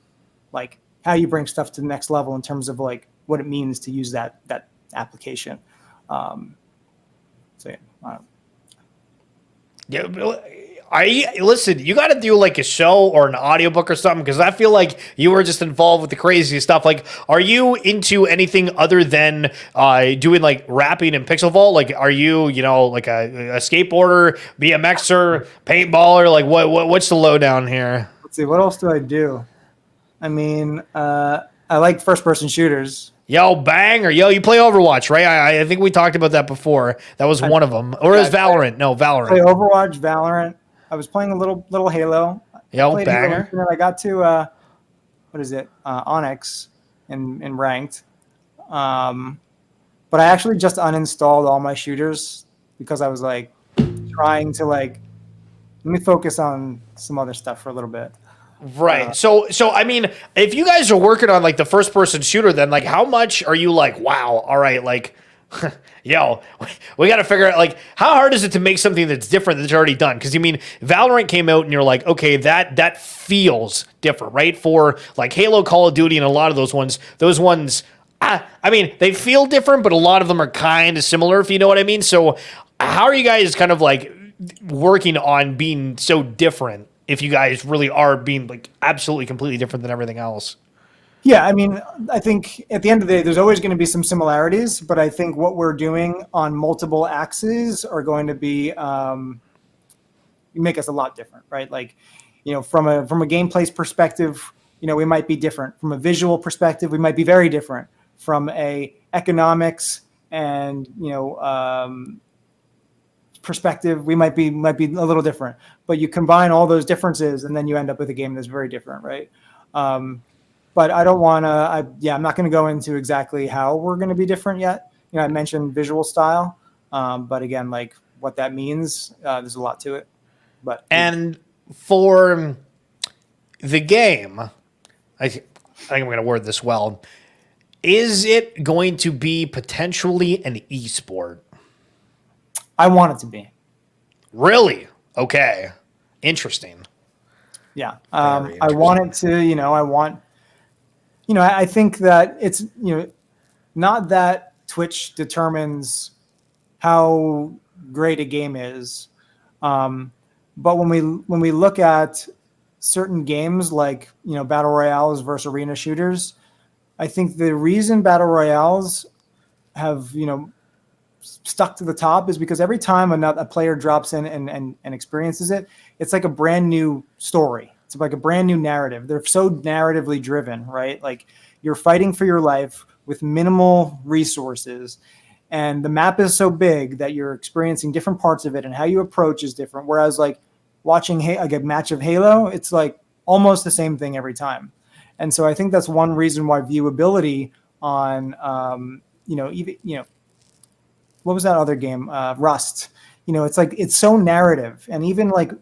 like how you bring stuff to the next level in terms of like what it means to use that application. Listen, you got to do like a show or an audiobook or something because I feel like you were just involved with the crazy stuff. Like, are you into anything other than doing like rapping and Pixel Vault? Like, are you, like a skateboarder, BMXer, paintballer? Like, what's the lowdown here? Let's see, what else do I do? I mean, I like first-person shooters. Yo, banger. Yo, you play Overwatch, right? I think we talked about that before. That was one of them. Or it was Valorant. No, Valorant. I play Overwatch, Valorant. I was playing a little Halo. Yo, banger. Halo, and then I got to, Onyx in Ranked. But I actually just uninstalled all my shooters because I was like trying to like, let me focus on some other stuff for a little bit. Right. So I mean, if you guys are working on like the first person shooter, then like how much are you like, wow, all right, like Yo, we got to figure out, like, how hard is it to make something that's different that's already done? Because you mean Valorant came out and you're like, okay, that feels different, right? For like Halo, Call of Duty, and a lot of those ones, I mean, they feel different, but a lot of them are kind of similar, if you know what I mean. So how are you guys kind of like working on being so different if you guys really are being like absolutely completely different than everything else? Yeah, I mean, I think at the end of the day, there's always going to be some similarities, but I think what we're doing on multiple axes are going to be make us a lot different, right? Like, from a gameplay perspective, we might be different. From a visual perspective, we might be very different. From a economics and perspective, we might be a little different. But you combine all those differences, and then you end up with a game that's very different, right? But I don't want to. I'm not going to go into exactly how we're going to be different yet. I mentioned visual style, but again, like what that means, there's a lot to it. But for the game, I think I'm going to word this well. Is it going to be potentially an esport? I want it to be. Really? Okay. Interesting. Yeah. I want it to. I think that it's not that Twitch determines how great a game is, but when we look at certain games like battle royales versus arena shooters, I think the reason battle royales have stuck to the top is because every time a player drops in and experiences it, it's like a brand new story. It's like a brand new narrative. They're so narratively driven, right? Like you're fighting for your life with minimal resources, and the map is so big that you're experiencing different parts of it, and how you approach is different. Whereas like watching like a match of Halo, it's like almost the same thing every time. And so I think that's one reason why viewability on what was that other game? Rust. It's like it's so narrative, and even like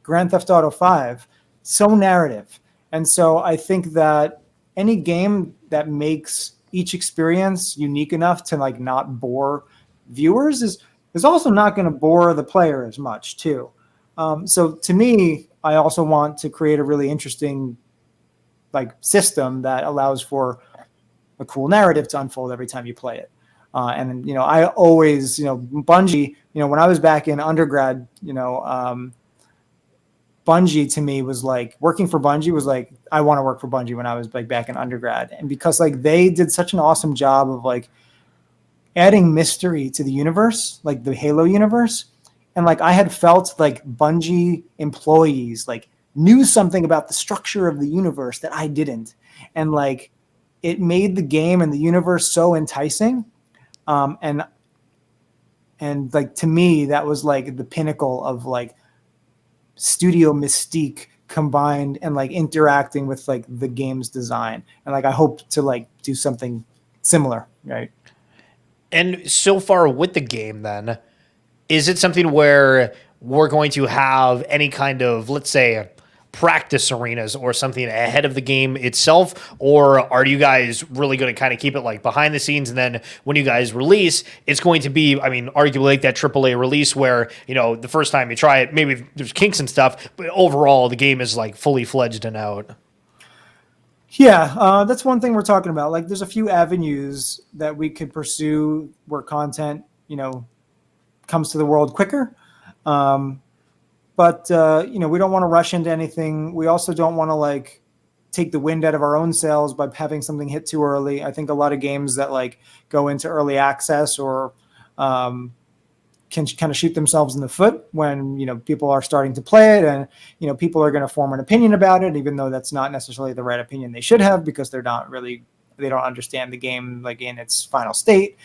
Grand Theft Auto 5, so narrative. And so I think that any game that makes each experience unique enough to like not bore viewers is also not going to bore the player as much too. So to me, I also want to create a really interesting like system that allows for a cool narrative to unfold every time you play it. And I always, Bungie, when I was back in undergrad, Bungie to me was like working for Bungie was like, I want to work for Bungie when I was like back in undergrad. And because like they did such an awesome job of like adding mystery to the universe, like the Halo universe. And like I had felt like Bungie employees like knew something about the structure of the universe that I didn't. And like it made the game and the universe so enticing. And like to me, that was like the pinnacle of like studio mystique combined and like interacting with like the game's design. And like I hope to like do something similar, right? And so far with the game then, is it something where we're going to have any kind of, let's say, practice arenas or something ahead of the game itself? Or are you guys really going to kind of keep it like behind the scenes, and then when you guys release, it's going to be, I mean, arguably like that AAA release where, the first time you try it, maybe there's kinks and stuff, but overall the game is like fully fledged and out? Yeah, that's one thing we're talking about. Like there's a few avenues that we could pursue where content, comes to the world quicker. But we don't want to rush into anything. We also don't want to like take the wind out of our own sails by having something hit too early. I think a lot of games that like go into early access or can kind of shoot themselves in the foot when people are starting to play it, and people are going to form an opinion about it, even though that's not necessarily the right opinion they should have, because they don't understand the game like in its final state.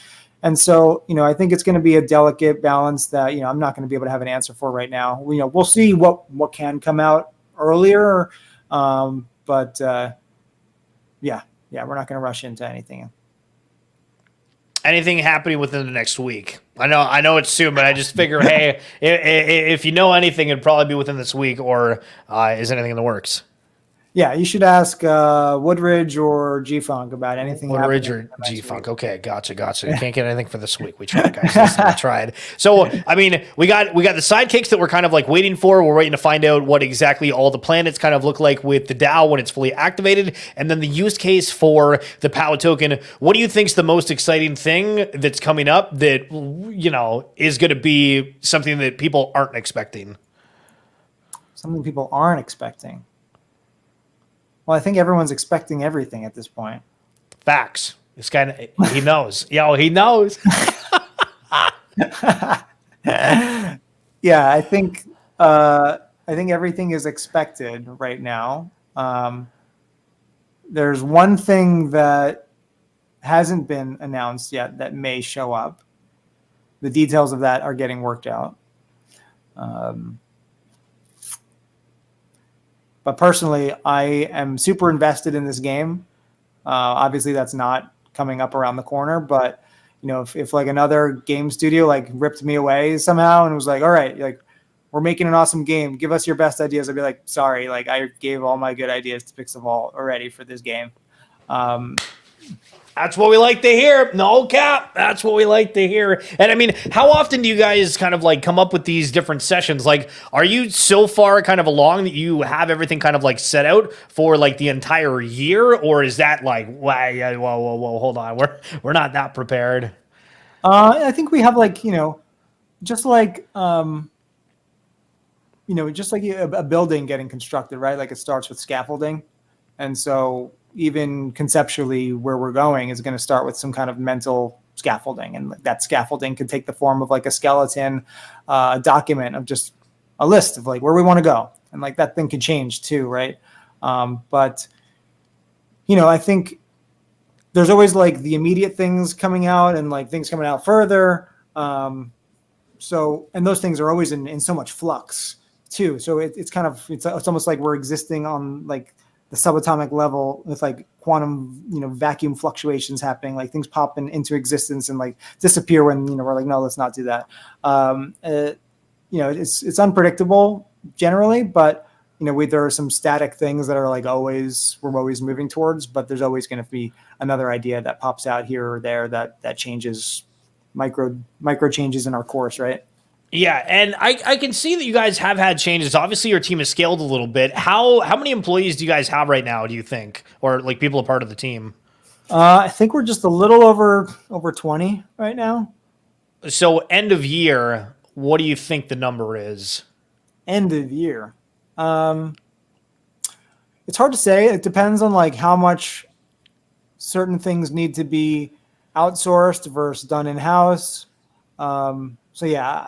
And so, I think it's going to be a delicate balance that, I'm not going to be able to have an answer for right now. We'll see what can come out earlier. But we're not going to rush into anything. Anything happening within the next week? I know it's soon, but I just figure, hey, if you know anything, it'd probably be within this week, or is anything in the works? Yeah, you should ask Woodridge or G-Funk about anything. Woodridge happening or in the next G-Funk. week. Okay, gotcha. You can't get anything for this week. We tried, guys. Listen, we tried. So, I mean, we got the sidekicks that we're kind of like waiting for. We're waiting to find out what exactly all the planets kind of look like with the DAO when it's fully activated, and then the use case for the POW token. What do you think is the most exciting thing that's coming up that is going to be something that people aren't expecting? Something people aren't expecting. Well, I think everyone's expecting everything at this point. Facts. This guy, he knows. He knows. Yeah, I think everything is expected right now. There's one thing that hasn't been announced yet that may show up. The details of that are getting worked out. But personally, I am super invested in this game. Obviously, that's not coming up around the corner. But if like another game studio like ripped me away somehow and was like, "All right, like we're making an awesome game. Give us your best ideas," I'd be like, "Sorry, like I gave all my good ideas to Pixel Vault already for this game." That's what we like to hear. No cap. That's what we like to hear. And I mean, how often do you guys kind of like come up with these different sessions? Like, are you so far kind of along that you have everything kind of like set out for like the entire year? Or is that like, whoa, hold on. We're not that prepared. I think we have like, just like, just like a building getting constructed, right? Like it starts with scaffolding. And so even conceptually where we're going is going to start with some kind of mental scaffolding. And that scaffolding could take the form of like a skeleton, a document of just a list of like where we want to go. And like that thing can change too, right? But I think there's always like the immediate things coming out and like things coming out further. And those things are always in so much flux too. So it's almost like we're existing on like the subatomic level with like quantum, vacuum fluctuations happening, like things pop into existence and like disappear when, we're like, no, let's not do that. It's unpredictable generally, but there are some static things that are like we're always moving towards, but there's always going to be another idea that pops out here or there that changes micro changes in our course, right? Yeah, and I can see that you guys have had changes. Obviously, your team has scaled a little bit. How many employees do you guys have right now, do you think? Or like people a part of the team? I think we're just a little over 20 right now. So end of year, what do you think the number is? End of year. It's hard to say. It depends on like how much certain things need to be outsourced versus done in-house. So yeah,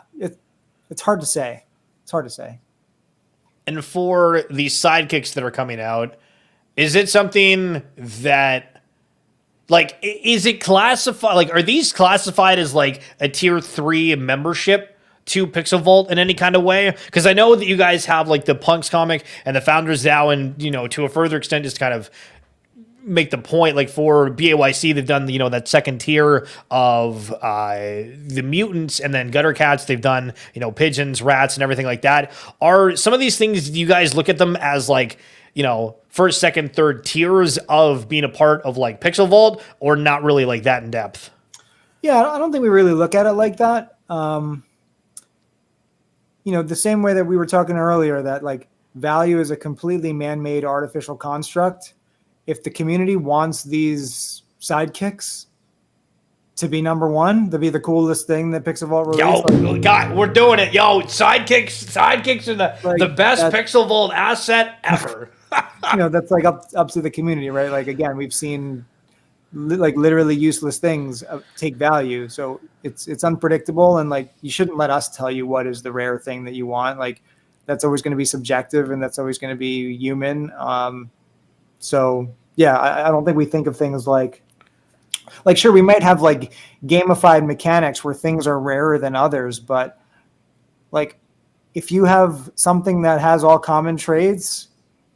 it's hard to say. And for these sidekicks that are coming out, is it something that, like, is it classified? Like, are these classified as like a tier 3 membership to Pixel Vault in any kind of way? Because I know that you guys have like the Punks comic and the Founders DAO, and to a further extent, just kind of make the point, like for BAYC, they've done that second tier of the mutants, and then gutter cats, they've done pigeons, rats, and everything like that. Are some of these things, do you guys look at them as like first, second, third tiers of being a part of like Pixel Vault, or not really like that in depth? Yeah, I don't think we really look at it like that. The same way that we were talking earlier, that like value is a completely man-made artificial construct. If the community wants these sidekicks to be number one, to be the coolest thing that Pixel Vault released. God, we're doing it. Sidekicks are the best Pixel Vault asset ever. That's like up to the community, right? Like, again, we've seen like literally useless things take value. So it's unpredictable. And like, you shouldn't let us tell you what is the rare thing that you want. Like, that's always going to be subjective, and that's always going to be human. So yeah, I don't think we think of things like sure, we might have like gamified mechanics where things are rarer than others, but like if you have something that has all common traits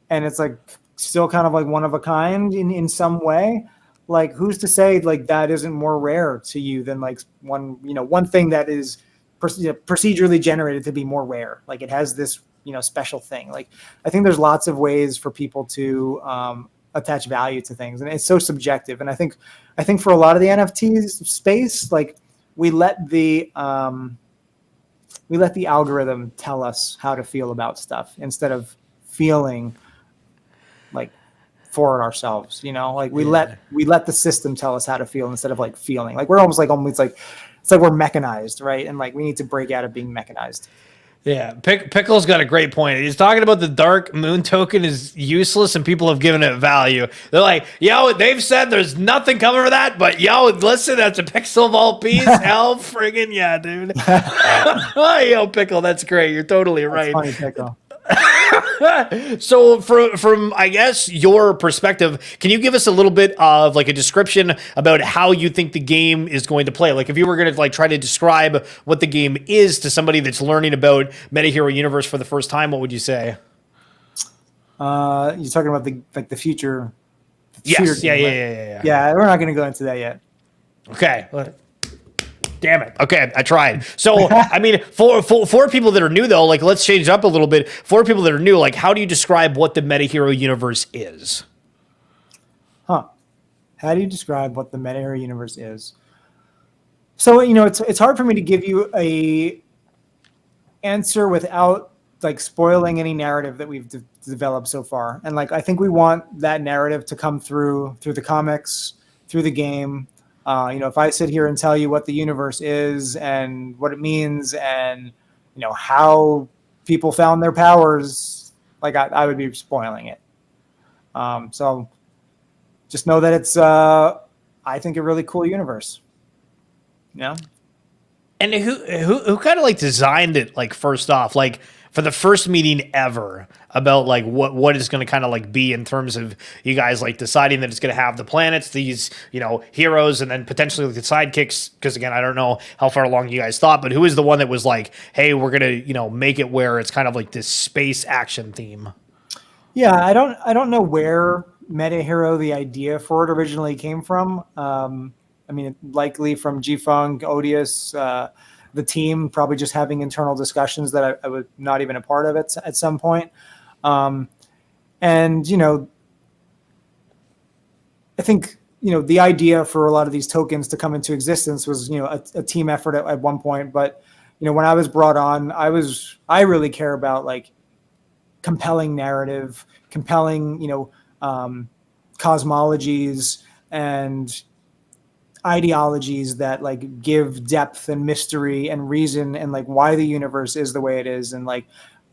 and it's like still kind of like one of a kind in some way, like who's to say like that isn't more rare to you than like one thing that is procedurally generated to be more rare. Like it has this special thing. Like, I think there's lots of ways for people to attach value to things, and it's so subjective. And I think for a lot of the NFTs space, like, we let the algorithm tell us how to feel about stuff instead of feeling like for it ourselves. Like, we let the system tell us how to feel instead of like feeling. Like, we're almost like it's like we're mechanized, right? And like, we need to break out of being mechanized. Yeah, Pickle's got a great point. He's talking about the dark moon token is useless and people have given it value. They're like, yo, they've said there's nothing coming for that, but yo, listen, that's a Pixel Vault piece. Hell friggin' yeah, dude. Yo, Pickle, that's great. You're totally right. That's funny, Pickle. So from I guess your perspective, can you give us a little bit of like a description about how you think the game is going to play? Like, if you were going to like try to describe what the game is to somebody that's learning about MetaHero Universe for the first time, what would you say? You're talking about the future. Yes. Game, yeah. Yeah, we're not going to go into that yet. Okay. Damn it. Okay, I tried. So, I mean, for people that are new, though, like, let's change it up a little bit. For people that are new, like, how do you describe what the MetaHero Universe is? How do you describe what the MetaHero Universe is? So, it's hard for me to give you a answer without like spoiling any narrative that we've developed so far. And like, I think we want that narrative to come through the comics, through the game. If I sit here and tell you what the universe is and what it means and, how people found their powers, like, I would be spoiling it. So just know that it's, I think, a really cool universe. Yeah. And who kind of like designed it, like, first off, like, for the first meeting ever about like what is going to kind of like be in terms of you guys like deciding that it's going to have the planets, these, heroes, and then potentially like the sidekicks. Because again, I don't know how far along you guys thought, but who is the one that was like, hey, we're going to, make it where it's kind of like this space action theme? Yeah. I don't know where MetaHero, the idea for it, originally came from. I mean, likely from G-Funk, Odious, the team probably just having internal discussions that I was not even a part of it at some point. And, I think, the idea for a lot of these tokens to come into existence was, a team effort at one point. But, when I was brought on, I really care about like compelling narrative, compelling, cosmologies and ideologies that like give depth and mystery and reason and like why the universe is the way it is. And like,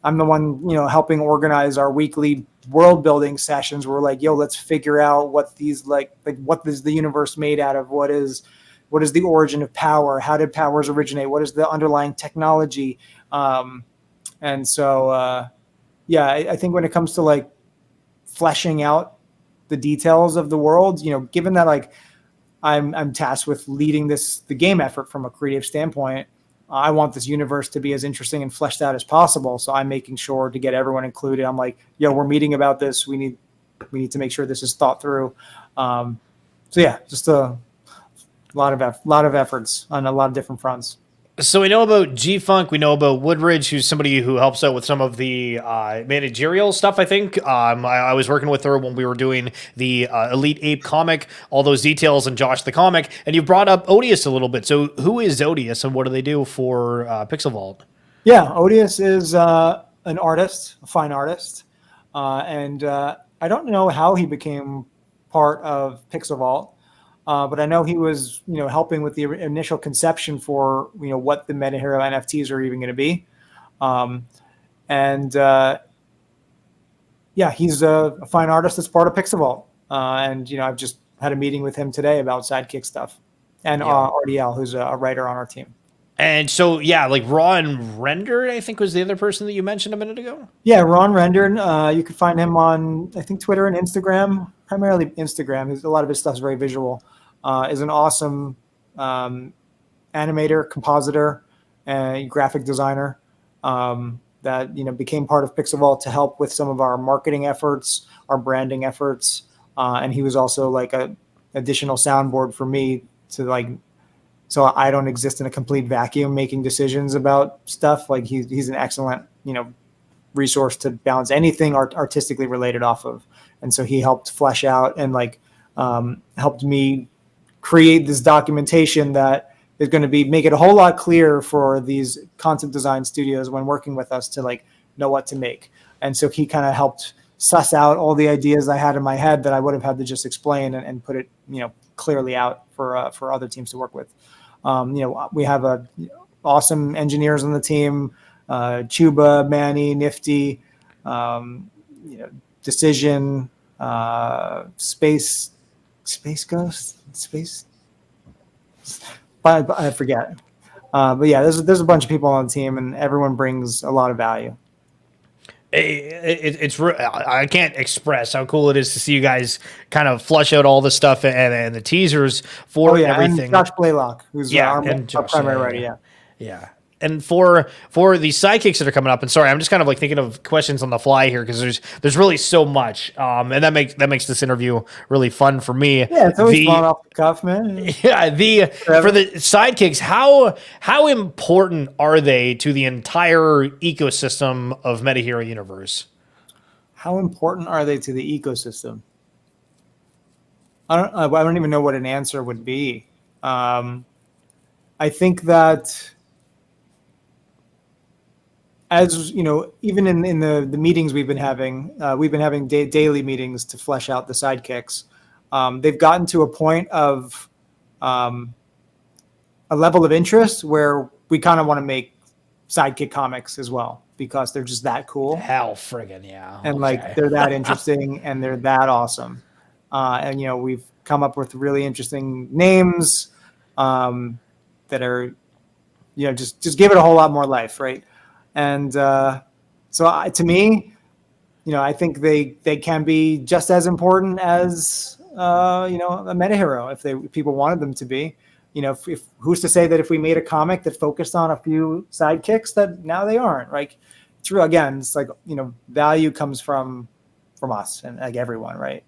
I'm the one, helping organize our weekly world building sessions where we're like, yo, let's figure out what these like what is the universe made out of? What is the origin of power? How did powers originate? What is the underlying technology? And so, I think when it comes to like fleshing out the details of the world, given that like I'm tasked with leading the game effort from a creative standpoint, I want this universe to be as interesting and fleshed out as possible. So I'm making sure to get everyone included. I'm like, yo, we're meeting about this. We need to make sure this is thought through. Just a lot of efforts on a lot of different fronts. So we know about G-Funk, we know about Woodridge, who's somebody who helps out with some of the managerial stuff, I think. I was working with her when we were doing the Elite Ape comic, all those details, and Josh the comic. And you brought up Odious a little bit. So who is Odious and what do they do for Pixel Vault? Yeah, Odious is an artist, a fine artist. And I don't know how he became part of Pixel Vault. But I know he was, helping with the initial conception for, what the MetaHero NFTs are even going to be. He's a fine artist that's part of Pixel Vault. I've just had a meeting with him today about Sidekick stuff. And RDL, who's a writer on our team. And so, like Ron Rendered, I think was the other person that you mentioned a minute ago. Yeah, Ron Rendered. You can find him on, I think, Twitter and Instagram, primarily Instagram. A lot of his stuff is very visual. Is an awesome animator, compositor, and graphic designer that became part of Pixel Vault to help with some of our marketing efforts, our branding efforts, and he was also like a additional soundboard for me to like, so I don't exist in a complete vacuum making decisions about stuff. Like he's an excellent resource to bounce anything artistically related off of. And so he helped flesh out and like helped me create this documentation that is going to make it a whole lot clearer for these concept design studios when working with us to like know what to make. And so he kind of helped suss out all the ideas I had in my head that I would have had to just explain and put it, clearly out for other teams to work with. We have awesome engineers on the team, Chuba, Manny, Nifty, Decision, Space Ghost, but I forget. But yeah, there's a bunch of people on the team, and everyone brings a lot of value. I can't express how cool it is to see you guys kind of flush out all the stuff and the teasers for everything. And Josh Blaylock, who's our primary writer. Yeah. And for the sidekicks that are coming up, and sorry, I'm just kind of like thinking of questions on the fly here because there's really so much, and that makes this interview really fun for me. Yeah, it's always fun off the cuff, man. Yeah, for the sidekicks, how important are they to the entire ecosystem of MetaHero Universe? How important are they to the ecosystem? I don't even know what an answer would be. I think that, as you know, even in the meetings we've been having daily meetings to flesh out the sidekicks. They've gotten to a point of a level of interest where we kind of want to make sidekick comics as well because they're just that cool. Hell friggin' yeah. And like they're that interesting and they're that awesome. And we've come up with really interesting names that are just give it a whole lot more life, right? And so to me, I think they can be just as important as a MetaHero if people wanted them to be. If who's to say that if we made a comic that focused on a few sidekicks that now they aren't, right? True. Again, it's like value comes from us and like everyone, right?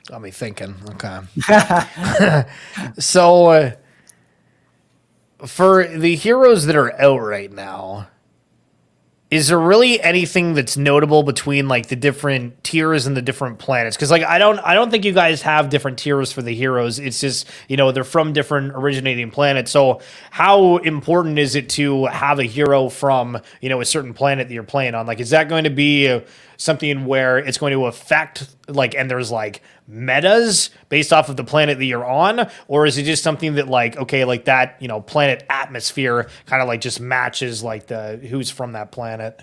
Got me thinking. Okay. So. For the heroes that are out right now, is there really anything that's notable between like the different tiers and the different planets? Because like I don't think you guys have different tiers for the heroes. It's just they're from different originating planets. So how important is it to have a hero from a certain planet that you're playing on? Like, is that going to be something where it's going to affect like, and there's like metas based off of the planet that you're on, or is it just something that like, okay, like that planet atmosphere kind of like just matches like the who's from that planet?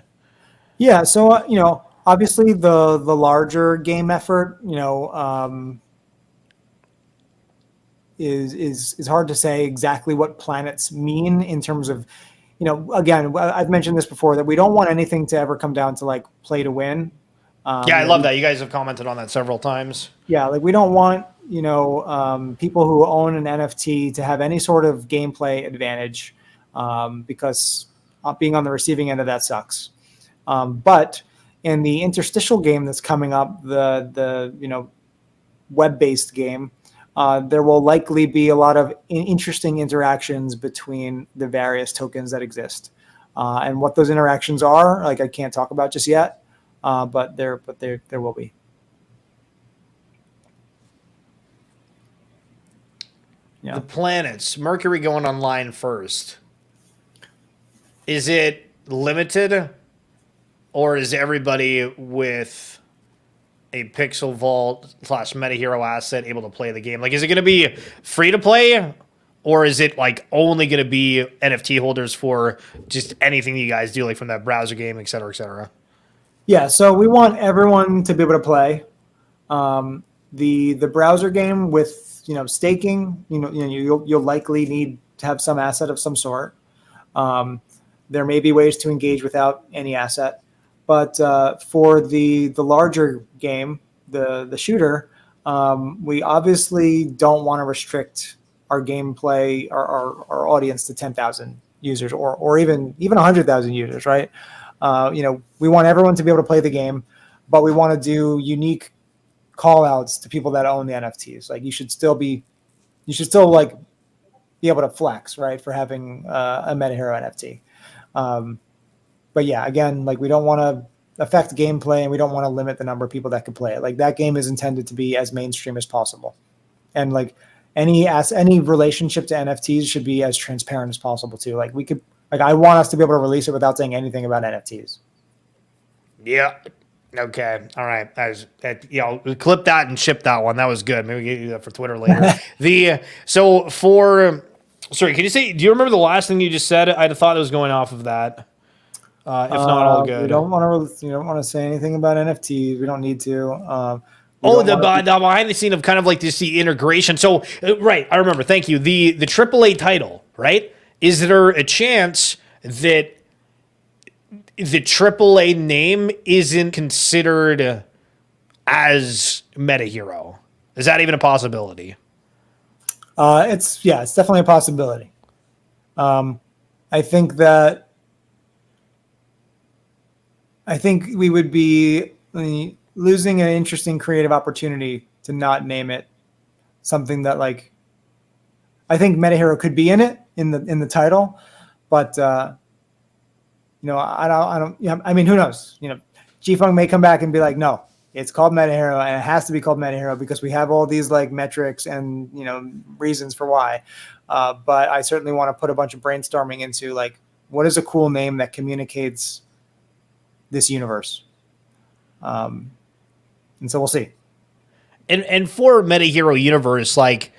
Yeah, so obviously the larger game effort is hard to say exactly what planets mean in terms of again, I've mentioned this before that we don't want anything to ever come down to like play to win. Yeah, I love that. You guys have commented on that several times. Yeah, like we don't want people who own an NFT to have any sort of gameplay advantage because being on the receiving end of that sucks. But in the interstitial game that's coming up, the web-based game, there will likely be a lot of interesting interactions between the various tokens that exist. And what those interactions are, like I can't talk about just yet. But there will be. Yeah. The planets, Mercury going online first. Is it limited, or is everybody with a Pixel Vault / MetaHero asset able to play the game? Like, is it going to be free to play, or is it like only going to be NFT holders for just anything you guys do, like from that browser game, et cetera, et cetera? Yeah, so we want everyone to be able to play. The browser game with staking, you'll likely need to have some asset of some sort. There may be ways to engage without any asset, but for the larger game, the shooter, we obviously don't want to restrict our gameplay, our audience to 10,000 users or even 100,000 users, right? We want everyone to be able to play the game, but we want to do unique call outs to people that own the NFTs. Like you should still like be able to flex, right, for having a MetaHero NFT. But yeah, again, like we don't want to affect gameplay and we don't want to limit the number of people that can play it. Like that game is intended to be as mainstream as possible. And like any relationship to NFTs should be as transparent as possible too. Like I want us to be able to release it without saying anything about NFTs. Yeah. Okay. All right. Clip that and ship that one. That was good. Maybe we can do that for Twitter later. Sorry, can you say, do you remember the last thing you just said? I'd thought it was going off of that. If not, all good. We don't want to say anything about NFTs. We don't need to. The behind the scene of kind of like this the integration. So right, I remember. Thank you. The AAA title, right? Is there a chance that the AAA name isn't considered as MetaHero? Is that even a possibility? It's definitely a possibility. I think we would be losing an interesting creative opportunity to not name it something that like I think MetaHero could be in it in the title, but I don't. I mean, who knows? G-Funk may come back and be like, no, it's called MetaHero and it has to be called MetaHero because we have all these like metrics and reasons for why. But I certainly want to put a bunch of brainstorming into like what is a cool name that communicates this universe. And so we'll see. And for MetaHero Universe, like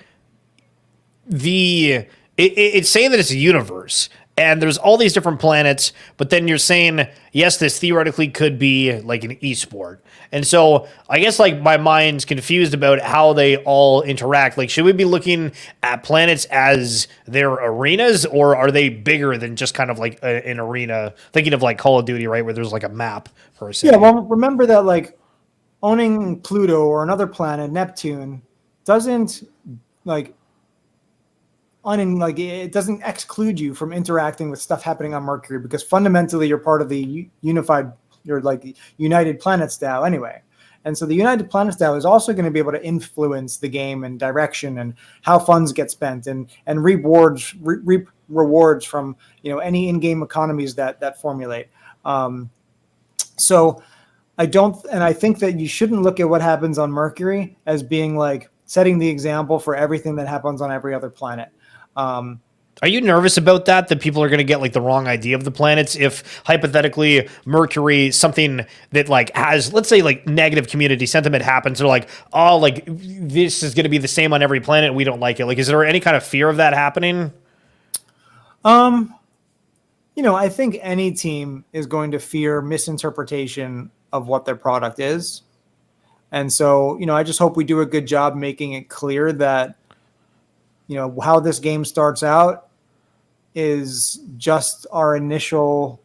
it's saying that it's a universe and there's all these different planets, but then you're saying, yes, this theoretically could be like an esport. And so I guess like my mind's confused about how they all interact. Like, should we be looking at planets as their arenas, or are they bigger than just kind of like an arena? Thinking of like Call of Duty, right, where there's like a map per se. Yeah, well, remember that like owning Pluto or another planet, Neptune, doesn't like it doesn't exclude you from interacting with stuff happening on Mercury because fundamentally you're part of the United Planets DAO anyway. And so the United Planets DAO is also going to be able to influence the game and direction and how funds get spent and reap rewards from any in-game economies that formulate. So I think that you shouldn't look at what happens on Mercury as being like setting the example for everything that happens on every other planet. Are you nervous about that people are going to get like the wrong idea of the planets if hypothetically Mercury, something that like has, let's say like negative community sentiment happens, they're like, oh, like this is going to be the same on every planet, we don't like it. Like, is there any kind of fear of that happening? I think any team is going to fear misinterpretation of what their product is. And so, I just hope we do a good job making it clear that how this game starts out is just our initial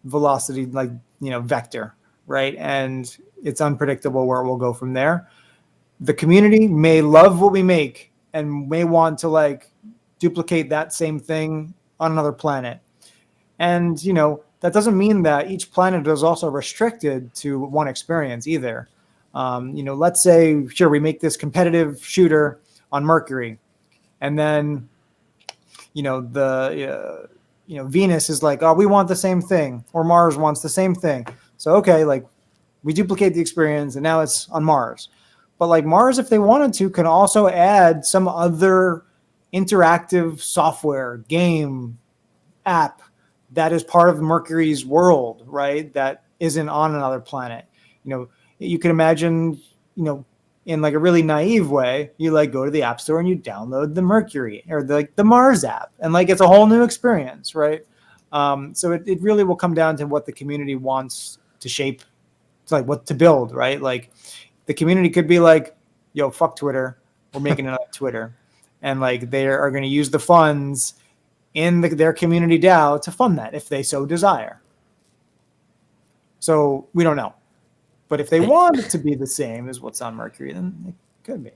velocity, vector, right? And it's unpredictable where it will go from there. The community may love what we make and may want to duplicate that same thing on another planet. And, that doesn't mean that each planet is also restricted to one experience either. Let's say, sure, we make this competitive shooter on Mercury, and then Venus is like, oh, we want the same thing, or Mars wants the same thing. So okay, we duplicate the experience and now it's on Mars. But Mars, if they wanted to, can also add some other interactive software, game, app that is part of Mercury's world, right? That isn't on another planet. You can imagine, in a really naive way, you go to the App Store and you download the Mercury or the Mars app, and it's a whole new experience, right? So it really will come down to what the community wants to shape, what to build, right? The community could be yo, fuck Twitter, we're making another Twitter, and they are going to use the funds in their community DAO to fund that if they so desire. So we don't know. But if they want it to be the same as what's on Mercury, then it could be.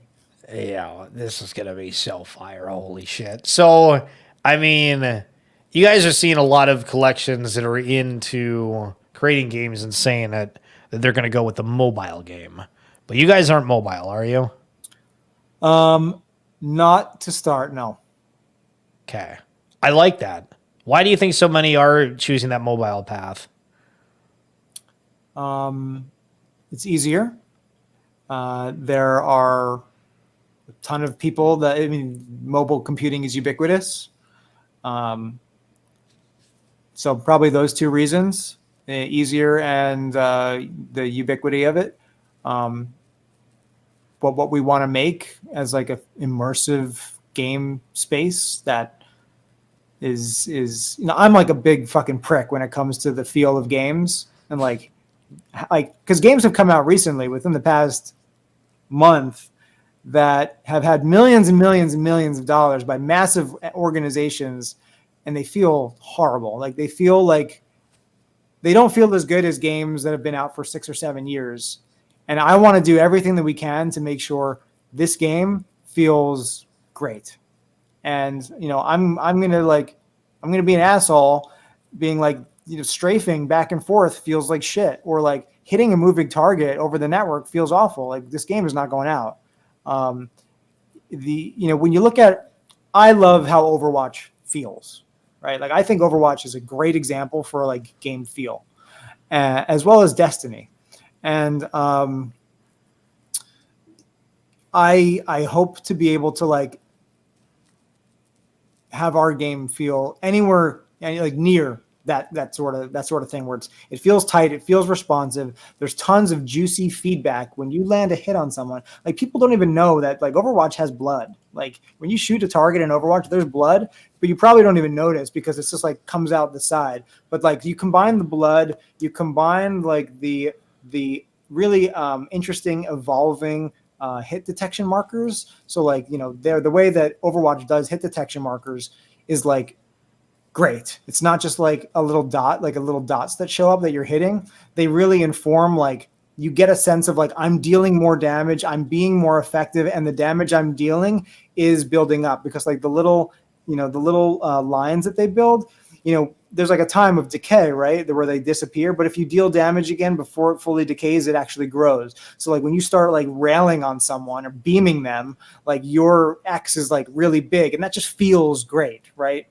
Yeah, this is going to be so fire. Holy shit. So, I mean, you guys are seeing a lot of collections that are into creating games and saying that they're going to go with the mobile game. But you guys aren't mobile, are you? Not to start, no. Okay. I like that. Why do you think so many are choosing that mobile path? It's easier. There are a ton of people mobile computing is ubiquitous. So probably those two reasons, easier and the ubiquity of it. But what we want to make as like a immersive game space that is I'm like a big fucking prick when it comes to the feel of games, and like because games have come out recently within the past month that have had millions and millions and millions of dollars by massive organizations, and they feel horrible. Like they don't feel as good as games that have been out for 6 or 7 years. And I want to do everything that we can to make sure this game feels great. And I'm gonna be an asshole, being like strafing back and forth feels like shit, or like hitting a moving target over the network feels awful. Like this game is not going out. When you look at, I love how Overwatch feels, right? Like I think Overwatch is a great example for like game feel, as well as Destiny. And I hope to be able to like have our game feel anywhere like near that sort of thing where it feels tight, it feels responsive. There's tons of juicy feedback when you land a hit on someone. Like people don't even know that like Overwatch has blood. Like when you shoot a target in Overwatch, there's blood, but you probably don't even notice because it's just like comes out the side. But like you combine the blood, you combine like the really interesting evolving hit detection markers. So like they're the way that Overwatch does hit detection markers is like great. It's not just like a little dot, like a little dots that show up that you're hitting. They really inform, like you get a sense of like I'm dealing more damage, I'm being more effective, and the damage I'm dealing is building up because like the little lines that they build, there's like a time of decay, right? Where they disappear. But if you deal damage again before it fully decays, it actually grows. So like when you start like railing on someone or beaming them, like your X is like really big, and that just feels great, right?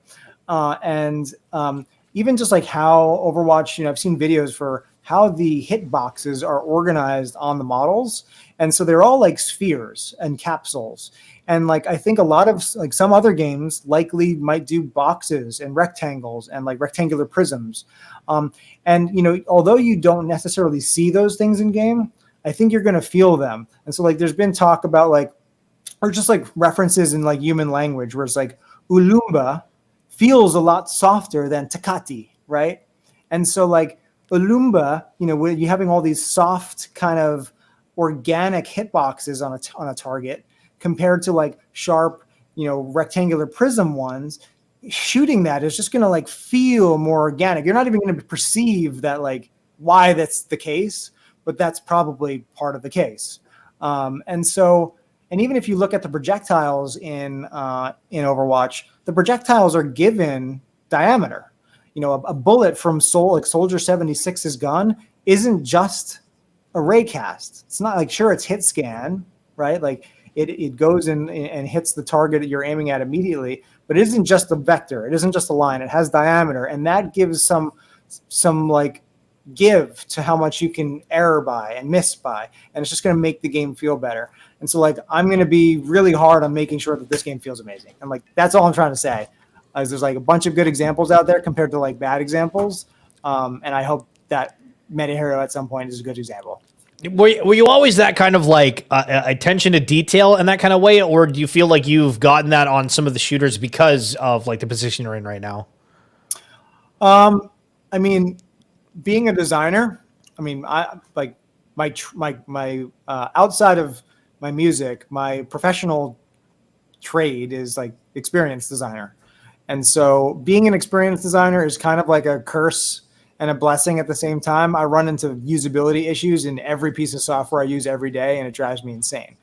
Even just like how Overwatch, I've seen videos for how the hitboxes are organized on the models. And so they're all like spheres and capsules. And like, I think a lot of like some other games likely might do boxes and rectangles and like rectangular prisms. Although you don't necessarily see those things in game, I think you're going to feel them. And so like, there's been talk about like, or just like references in like human language where it's like Ulumba feels a lot softer than Takati, right? And so like Ulumba, when you're having all these soft kind of organic hitboxes on a target compared to like sharp, rectangular prism ones, shooting that is just going to like feel more organic. You're not even going to perceive that like why that's the case, but that's probably part of the case. And even if you look at the projectiles in Overwatch, the projectiles are given diameter. A bullet from Soldier 76's gun isn't just a raycast. It's not like, sure, it's hit scan, right? Like it goes in and hits the target that you're aiming at immediately, but it isn't just a vector. It isn't just a line. It has diameter, and that gives some like give to how much you can error by and miss by, and it's just going to make the game feel better. And so like I'm going to be really hard on making sure that this game feels amazing, and like that's all I'm trying to say is there's like a bunch of good examples out there compared to like bad examples, and I hope that MetaHero at some point is a good example. Were you always that kind of like attention to detail in that kind of way, or do you feel like you've gotten that on some of the shooters because of like the position you're in right now? I mean, being a designer, I mean, I like my outside of my music, my professional trade is like experienced designer. And so being an experienced designer is kind of like a curse and a blessing at the same time. I run into usability issues in every piece of software I use every day, and it drives me insane.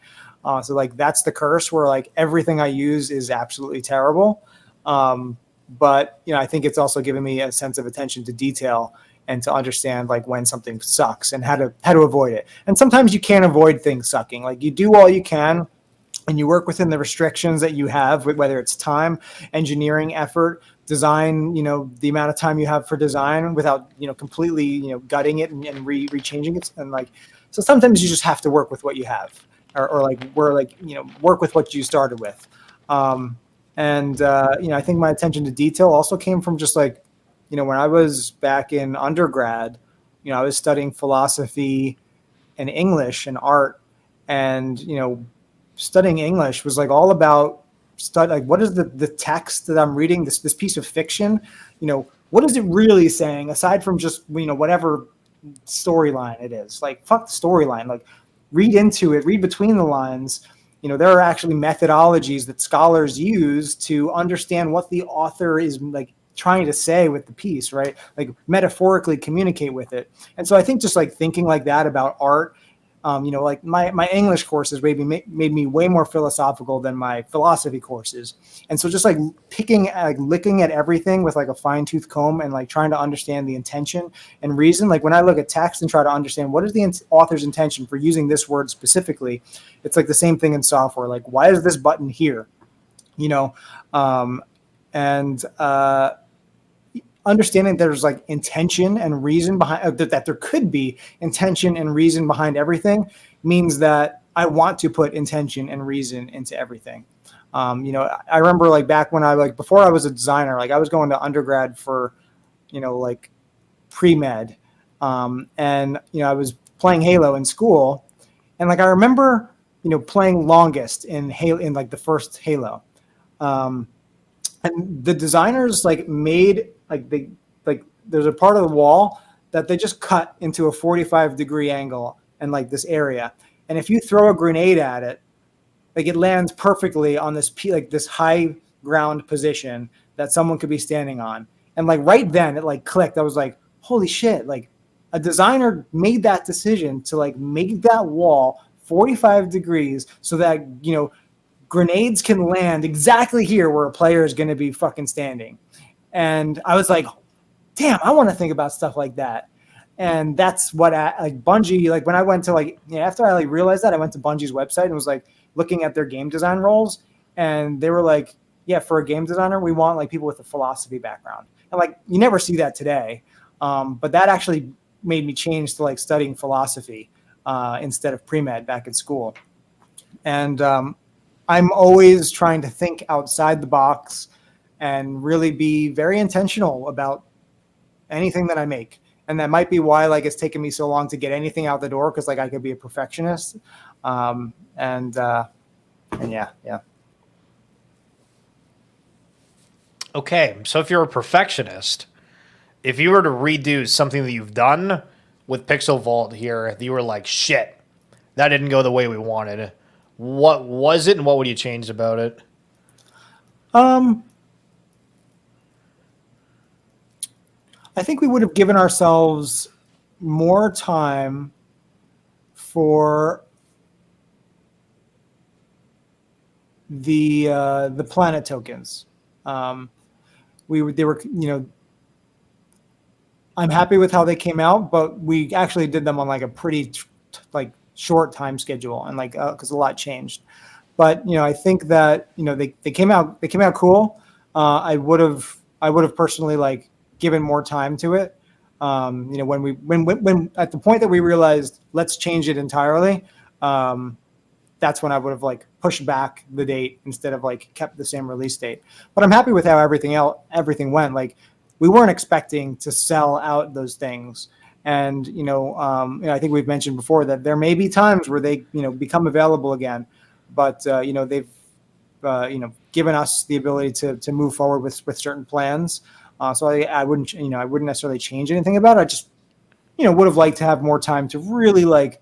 So like that's the curse where like everything I use is absolutely terrible. But I think it's also given me a sense of attention to detail and to understand like when something sucks and how to avoid it. And sometimes you can't avoid things sucking. Like you do all you can and you work within the restrictions that you have, whether it's time, engineering effort, design, the amount of time you have for design without, completely, gutting it and rechanging it. And like, so sometimes you just have to work with what you have, or like, work with what you started with. I think my attention to detail also came from just like, when I was back in undergrad, I was studying philosophy and English and art, and, studying English was like all about like, what is the text that I'm reading, this piece of fiction, what is it really saying aside from just, whatever storyline it is. Like, fuck the storyline, like, read into it, read between the lines. There are actually methodologies that scholars use to understand what the author is like trying to say with the piece, right? Like, metaphorically communicate with it. And so I think just like thinking like that about art, like my English courses made me way more philosophical than my philosophy courses. And so just like looking at everything with like a fine tooth comb and like trying to understand the intention and reason. Like when I look at text and try to understand what is the author's intention for using this word specifically, it's like the same thing in software. Like, why is this button here? Understanding there's like intention and reason behind that there could be intention and reason behind everything means that I want to put intention and reason into everything. I remember like back when before I was a designer, like I was going to undergrad for, like pre-med. I was playing Halo in school, and like I remember, playing longest in Halo, in like the first Halo. And the designers like made there's a part of the wall that they just cut into a 45-degree angle and like this area. And if you throw a grenade at it, like it lands perfectly on this this high ground position that someone could be standing on. And like right then it like clicked. I was like, holy shit, like a designer made that decision to like make that wall 45 degrees so that, grenades can land exactly here where a player is going to be fucking standing. And I was like, damn, I want to think about stuff like that. And that's what Bungie, like when I went to after I like realized that, I went to Bungie's website and was like looking at their game design roles. And they were like, yeah, for a game designer, we want like people with a philosophy background. And like, you never see that today. But that actually made me change to like studying philosophy instead of pre-med back in school. And I'm always trying to think outside the box and really be very intentional about anything that I make. And that might be why like it's taken me so long to get anything out the door, because like I could be a perfectionist. And yeah. Okay, so if you're a perfectionist, if you were to redo something that you've done with Pixel Vault here, that you were like, shit, that didn't go the way we wanted, what was it and what would you change about it? I think we would have given ourselves more time for the planet tokens. They were, I'm happy with how they came out, but we actually did them on like a pretty like short time schedule, and like because a lot changed. But I think that they came out cool. I would have personally like given more time to it. When at the point that we realized let's change it entirely, that's when I would have like pushed back the date instead of like kept the same release date. But I'm happy with how everything went. Like we weren't expecting to sell out those things. And, I think we've mentioned before that there may be times where they, become available again, but, they've, given us the ability to move forward with certain plans. So I wouldn't necessarily change anything about it. I just, would have liked to have more time to really like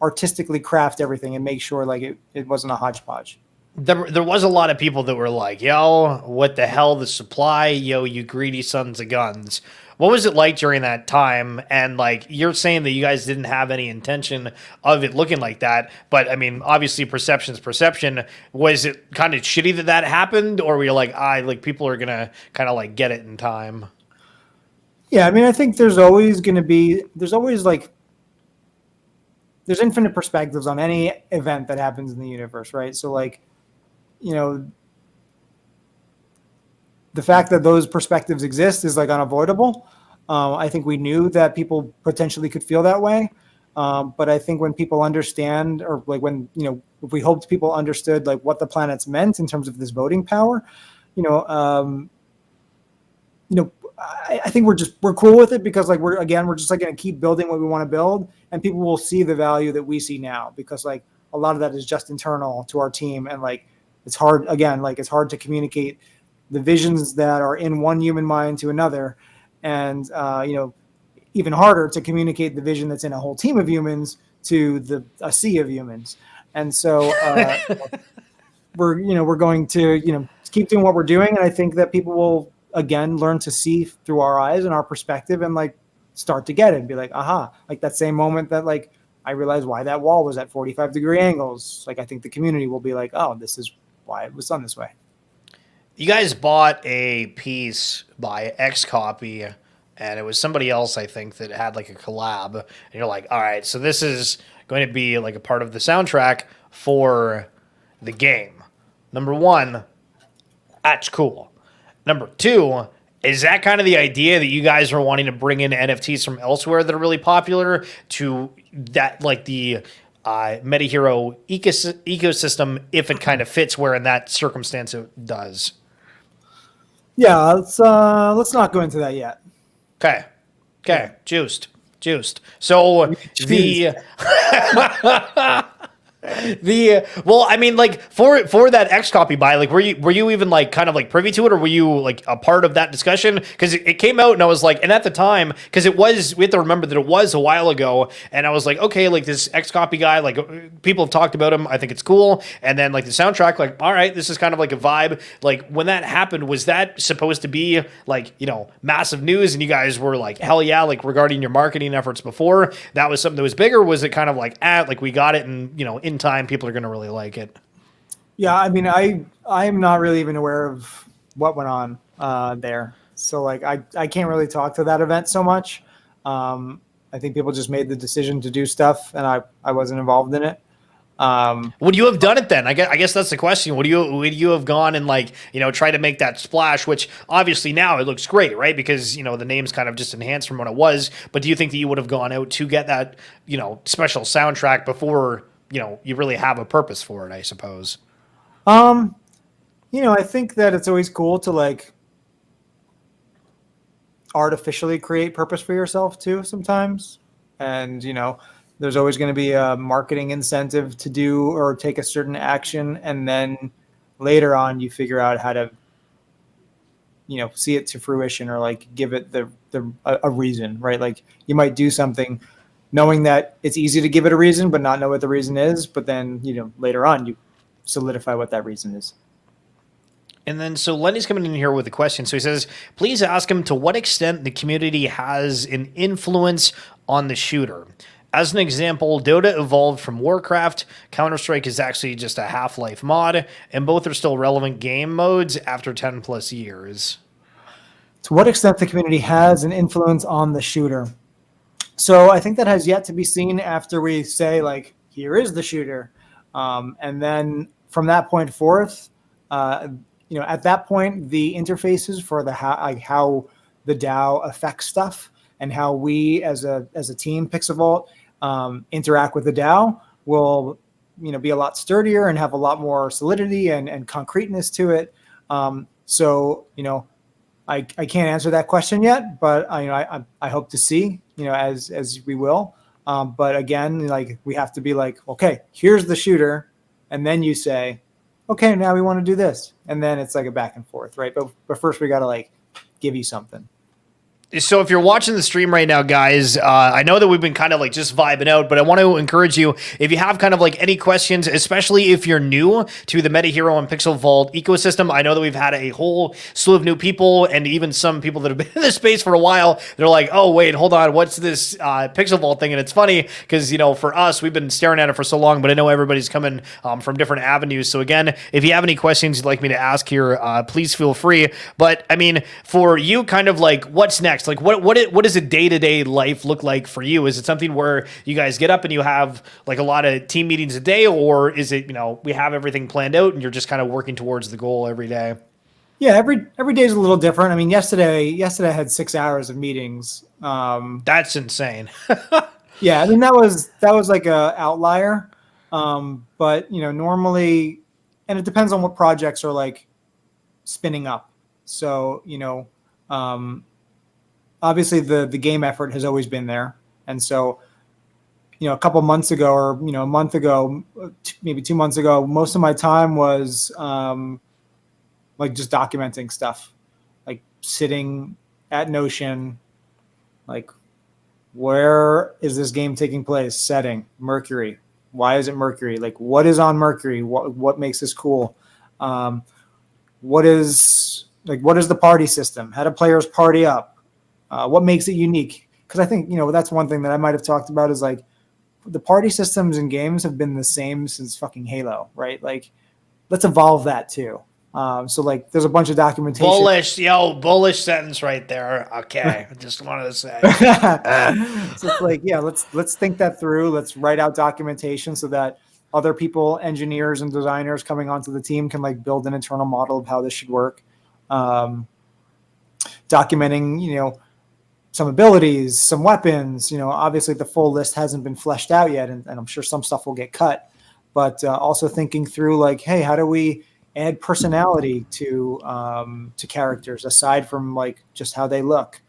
artistically craft everything and make sure like it wasn't a hodgepodge. There was a lot of people that were like, yo, what the hell, the supply, yo, you greedy sons of guns. What was it like during that time? And like, you're saying that you guys didn't have any intention of it looking like that, but I mean, obviously perception's perception. Was it kind of shitty that happened, or were you like, people are gonna kind of like get it in time? Yeah, I mean, I think there's always there's infinite perspectives on any event that happens in the universe, right? So like, you know, the fact that those perspectives exist is like unavoidable. I think we knew that people potentially could feel that way. But I think when people understand, or like when, you know, if we hoped people understood like what the planets meant in terms of this voting power, you know, I think we're cool with it, because like we're just like going to keep building what we want to build, and people will see the value that we see now, because like a lot of that is just internal to our team, and like it's hard to communicate the visions that are in one human mind to another, and you know, even harder to communicate the vision that's in a whole team of humans to a sea of humans. And so we're going to, you know, keep doing what we're doing, and I think that people will again learn to see through our eyes and our perspective, and like start to get it and be like, aha, like that same moment that like I realized why that wall was at 45-degree angles. Like I think the community will be like, oh, this is why it was done this way. You guys bought a piece by Xcopy, and it was somebody else, I think, that had like a collab. And you're like, all right, so this is going to be like a part of the soundtrack for the game. Number one, that's cool. Number two, is that kind of the idea that you guys are wanting to bring in NFTs from elsewhere that are really popular to that, like the MetaHero ecosystem, if it kind of fits where in that circumstance it does? Yeah, let's not go into that yet. Okay. Yeah. Juiced. So well, I mean, like for that Xcopy buy, like were you even like kind of like privy to it, or were you like a part of that discussion? Because it came out and I was like, and at the time, because we have to remember that it was a while ago, and I was like, okay, like this Xcopy guy, like people have talked about him, I think it's cool, and then like the soundtrack, like all right, this is kind of like a vibe. Like when that happened, was that supposed to be like, you know, massive news, and you guys were like, hell yeah, like regarding your marketing efforts before, that was something that was bigger? Was it kind of like, like we got it, and you know, in time people are going to really like it? Yeah, I mean, I'm not really even aware of what went on there, so like I can't really talk to that event so much. I think people just made the decision to do stuff, and I wasn't involved in it. Would you have done it then? I guess that's the question. Would you have gone and like, you know, try to make that splash, which obviously now it looks great, right? Because, you know, the name's kind of just enhanced from what it was. But do you think that you would have gone out to get that, you know, special soundtrack before, you know, you really have a purpose for it, I suppose? You know, I think that it's always cool to like artificially create purpose for yourself too sometimes. And, you know, there's always going to be a marketing incentive to do or take a certain action, and then later on you figure out how to, you know, see it to fruition, or like give it a reason, right? Like you might do something knowing that it's easy to give it a reason, but not know what the reason is. But then, you know, later on you solidify what that reason is. And then, so Lenny's coming in here with a question. So he says, please ask him to what extent the community has an influence on the shooter. As an example, Dota evolved from Warcraft. Counter-Strike is actually just a Half-Life mod, and both are still relevant game modes after 10 plus years. To what extent the community has an influence on the shooter? So I think that has yet to be seen after we say, like, here is the shooter. And then from that point forth, you know, at that point, the interfaces for how the DAO affects stuff, and how we as a team, Pixelvault, interact with the DAO will, you know, be a lot sturdier and have a lot more solidity and concreteness to it. So, you know, I can't answer that question yet, but I hope to see, you know, as we will. But again, like we have to be like, okay, here's the shooter, and then you say, okay, now we want to do this, and then it's like a back and forth, right? But first we got to like give you something. So if you're watching the stream right now, guys, I know that we've been kind of like just vibing out, but I want to encourage you, if you have kind of like any questions, especially if you're new to the MetaHero and Pixelvault ecosystem. I know that we've had a whole slew of new people, and even some people that have been in this space for a while. They're like, oh, wait, hold on. What's this Pixelvault thing? And it's funny because, you know, for us, we've been staring at it for so long, but I know everybody's coming from different avenues. So again, if you have any questions you'd like me to ask here, please feel free. But I mean, for you, kind of like what's next? next? Like what does a day-to-day life look like for you? Is it something where you guys get up and you have like a lot of team meetings a day, or is it, we have everything planned out and you're just kind of working towards the goal every day? Yeah, every day is a little different. I mean, yesterday I had 6 hours of meetings. That's insane. Yeah, I mean that was like a outlier. But normally, and it depends on what projects are like spinning up. So obviously the game effort has always been there, and so a couple months ago, or a month ago, maybe 2 months ago, most of my time was like just documenting stuff, like sitting at Notion, like where is this game taking place? Setting Mercury. Why is it Mercury? Like what is on Mercury? What makes this cool? What is the party system? How do players party up? What makes it unique? Because I think that's one thing that I might have talked about is like the party systems in games have been the same since fucking Halo, right? Like let's evolve that too. So like there's a bunch of documentation. Bullish sentence right there. Okay. I just wanted to say. So it's like, yeah, let's think that through. Let's write out documentation so that other people, engineers and designers coming onto the team can like build an internal model of how this should work. Documenting, some abilities, some weapons, obviously the full list hasn't been fleshed out yet. And I'm sure some stuff will get cut, but also thinking through like, hey, how do we add personality to characters aside from like just how they look.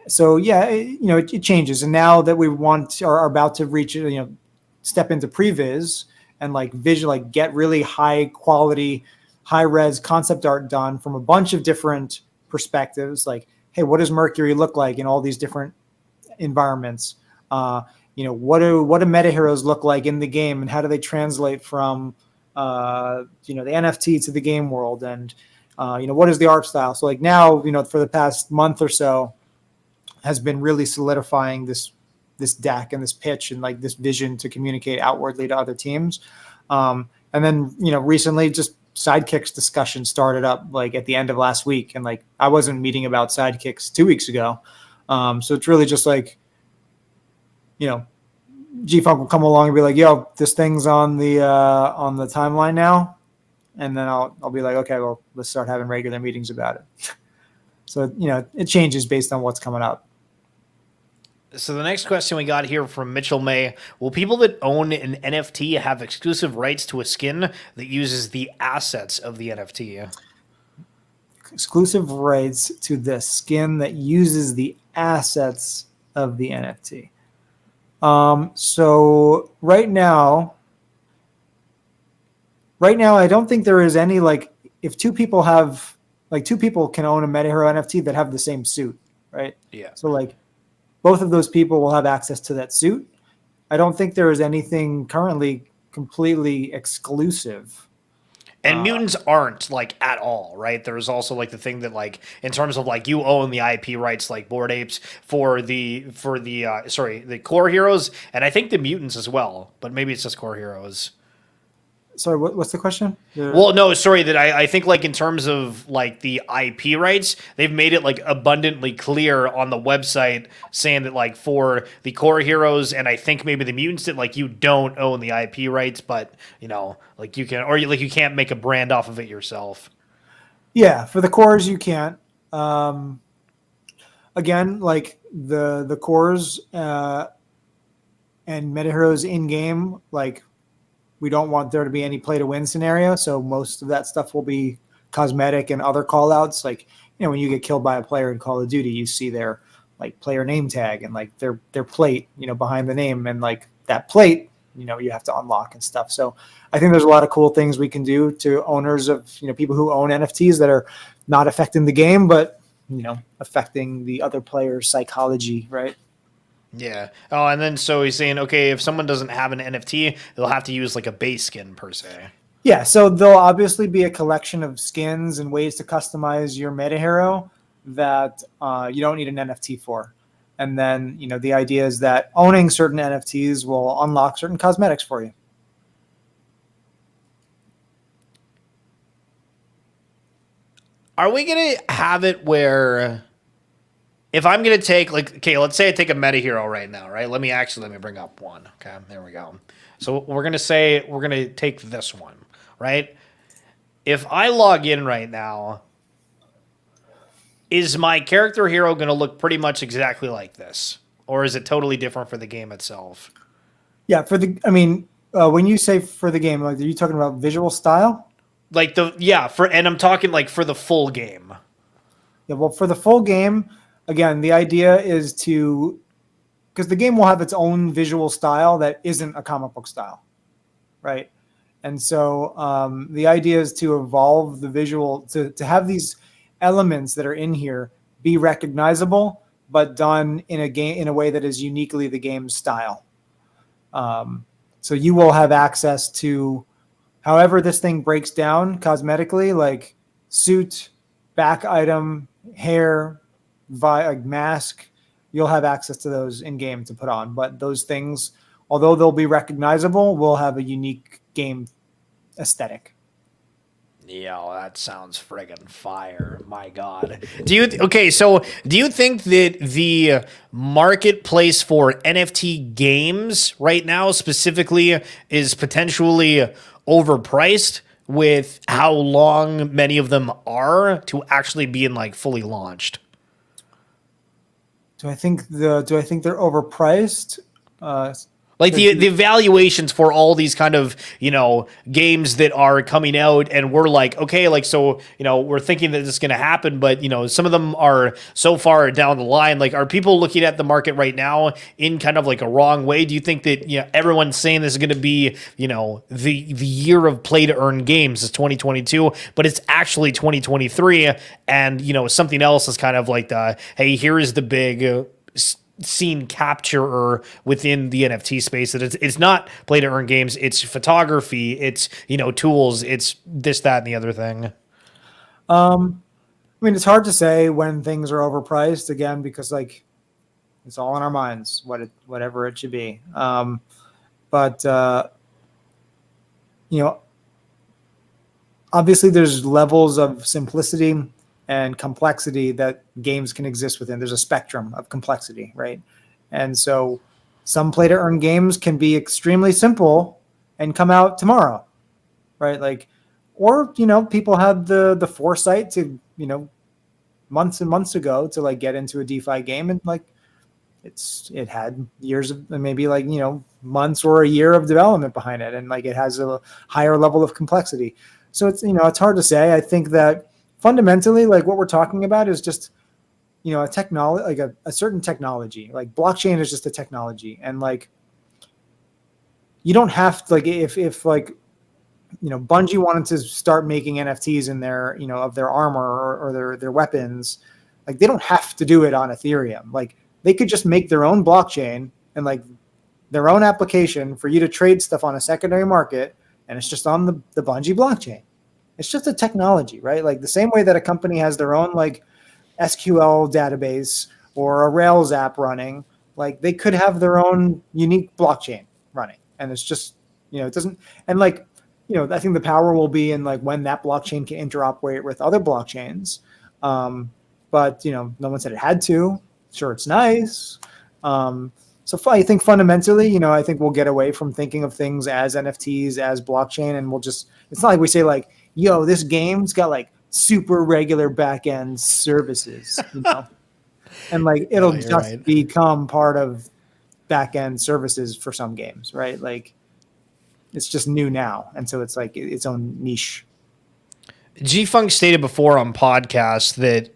So yeah, it changes. And now that we are about to reach, step into previs and like get really high quality, high res concept art done from a bunch of different perspectives. Like, hey, what does Mercury look like in all these different environments? What do metaheroes look like in the game, and how do they translate from the NFT to the game world, and what is the art style? So like now, for the past month or so has been really solidifying this deck and this pitch and like this vision to communicate outwardly to other teams. And then, recently just sidekicks discussion started up like at the end of last week. And like, I wasn't meeting about sidekicks 2 weeks ago. So it's really just like, G-Funk will come along and be like, yo, this thing's on the timeline now. And then I'll be like, okay, well, let's start having regular meetings about it. So, it changes based on what's coming up. So the next question we got here from Mitchell May: will people that own an NFT have exclusive rights to a skin that uses the assets of the NFT? Exclusive rights to the skin that uses the assets of the NFT. So right now, I don't think there is any, like, if two people can own a MetaHero NFT that have the same suit, right? Yeah. So like both of those people will have access to that suit. I don't think there is anything currently completely exclusive. And mutants aren't like at all, right? There's also like the thing that like in terms of like you own the IP rights like Bored Apes for the core heroes, and I think the mutants as well, but maybe it's just core heroes. Sorry, what's the question? Well, no, sorry, that I think like in terms of like the IP rights, they've made it like abundantly clear on the website saying that like for the core heroes and I think maybe the mutants that like you don't own the IP rights, but like you can, or you can't make a brand off of it yourself. Yeah, for the cores you can't. Again, like the cores and MetaHeroes in game, like, we don't want there to be any play to win scenario. So most of that stuff will be cosmetic and other call outs. Like, when you get killed by a player in Call of Duty, you see their like player name tag and like their plate, behind the name, and like that plate, you have to unlock and stuff. So I think there's a lot of cool things we can do to owners of, people who own NFTs that are not affecting the game, but, affecting the other player's psychology, right? Yeah. Oh, and then so he's saying, okay, if someone doesn't have an NFT, they'll have to use like a base skin per se. Yeah, so there'll obviously be a collection of skins and ways to customize your MetaHero that you don't need an NFT for. And then, the idea is that owning certain NFTs will unlock certain cosmetics for you. Are we gonna have it where if I'm gonna take like, okay, let's say I take a MetaHero right now, right? Let me bring up one. Okay, there we go. So we're gonna take this one, right? If I log in right now, is my character hero gonna look pretty much exactly like this, or is it totally different for the game itself? Yeah, when you say for the game, like, are you talking about visual style? Like and I'm talking like for the full game. Yeah, well, for the full game, again, the idea is because the game will have its own visual style that isn't a comic book style, right? And so the idea is to evolve the visual, to have these elements that are in here be recognizable, but done in a way that is uniquely the game's style. So you will have access to however this thing breaks down cosmetically, like suit, back item, hair, mask. You'll have access to those in game to put on. But those things, although they'll be recognizable, will have a unique game aesthetic. Yeah, that sounds friggin' fire. My God. Do you think that the marketplace for NFT games right now specifically is potentially overpriced with how long many of them are to actually being like fully launched? Do I think they're overpriced? Like the valuations for all these kind of, games that are coming out, and we're like, okay, like, so, we're thinking that this is going to happen, but, some of them are so far down the line. Like, are people looking at the market right now in kind of like a wrong way? Do you think that, everyone's saying this is going to be, the year of play to earn games is 2022, but it's actually 2023, and, something else is kind of like hey, here is the big scene capturer within the NFT space, that it's not play to earn games, it's photography, it's tools, it's this, that, and the other thing. It's hard to say when things are overpriced, again, because like it's all in our minds, whatever it should be. But obviously there's levels of simplicity and complexity that games can exist within. There's a spectrum of complexity, right? And so some play to earn games can be extremely simple and come out tomorrow, right? Like, or, people had the foresight to, months and months ago to like get into a DeFi game, and like it had years of maybe like, months or a year of development behind it. And like, it has a higher level of complexity. So it's, it's hard to say. I think that fundamentally, like what we're talking about is just, a technology, like a certain technology. Like blockchain is just a technology, and like you don't have to, like, if like, Bungie wanted to start making NFTs in their, of their armor or their weapons, like they don't have to do it on Ethereum. Like they could just make their own blockchain and like their own application for you to trade stuff on a secondary market, and it's just on the Bungie blockchain. It's just a technology, right? Like the same way that a company has their own like SQL database or a Rails app running, like they could have their own unique blockchain running. And it's just, it doesn't, and like, I think the power will be in like when that blockchain can interoperate with other blockchains. But, no one said it had to. Sure, it's nice. So I think fundamentally, I think we'll get away from thinking of things as NFTs, as blockchain, and it's not like we say like, yo, this game's got like super regular back-end services, and like it'll just become part of back-end services for some games, right? Like it's just new now. And so it's like its own niche. G-Funk stated before on podcasts that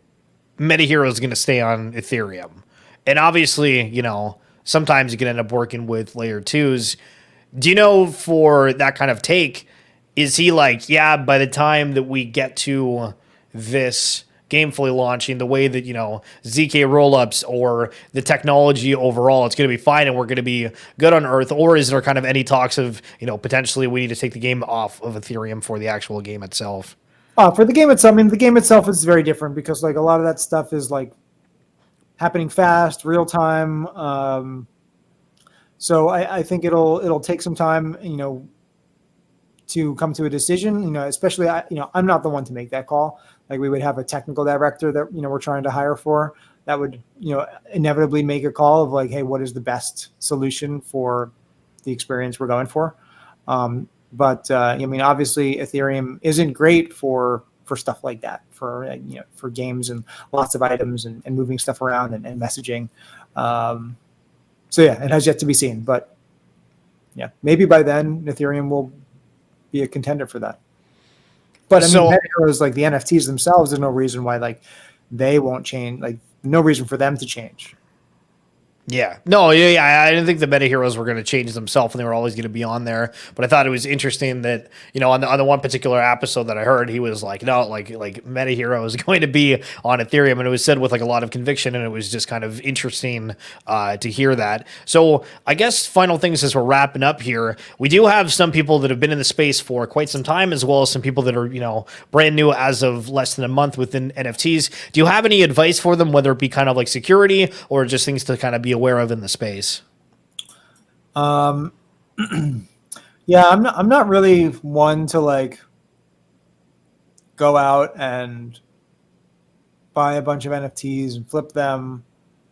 MetaHero is going to stay on Ethereum. And obviously, sometimes you can end up working with layer twos. Do you know, for that kind of take, is he like, yeah, by the time that we get to this game fully launching, the way that, ZK rollups or the technology overall, it's going to be fine and we're going to be good on Earth? Or is there kind of any talks of, potentially we need to take the game off of Ethereum for the actual game itself? For the game itself, the game itself is very different because like a lot of that stuff is like happening fast, real time. So I think it'll take some time, to come to a decision, especially, I'm not the one to make that call. Like we would have a technical director that, we're trying to hire for, that would, inevitably make a call of like, hey, what is the best solution for the experience we're going for? But obviously Ethereum isn't great for stuff like that, for games and lots of items and moving stuff around and messaging. So yeah, it has yet to be seen, but yeah, maybe by then Ethereum will be a contender for that. But I mean, MetaHeroes, like the NFTs themselves, there's no reason why like they won't change. Like no reason for them to change. Yeah. No, yeah, I didn't think the MetaHeroes were going to change themselves and they were always going to be on there. But I thought it was interesting that, on the one particular episode that I heard, he was like, no, like MetaHero is going to be on Ethereum. And it was said with like a lot of conviction. And it was just kind of interesting to hear that. So I guess final things as we're wrapping up here, we do have some people that have been in the space for quite some time, as well as some people that are, brand new as of less than a month within NFTs. Do you have any advice for them, whether it be kind of like security or just things to kind of be aware of in the space? Yeah, I'm not really one to like go out and buy a bunch of NFTs and flip them.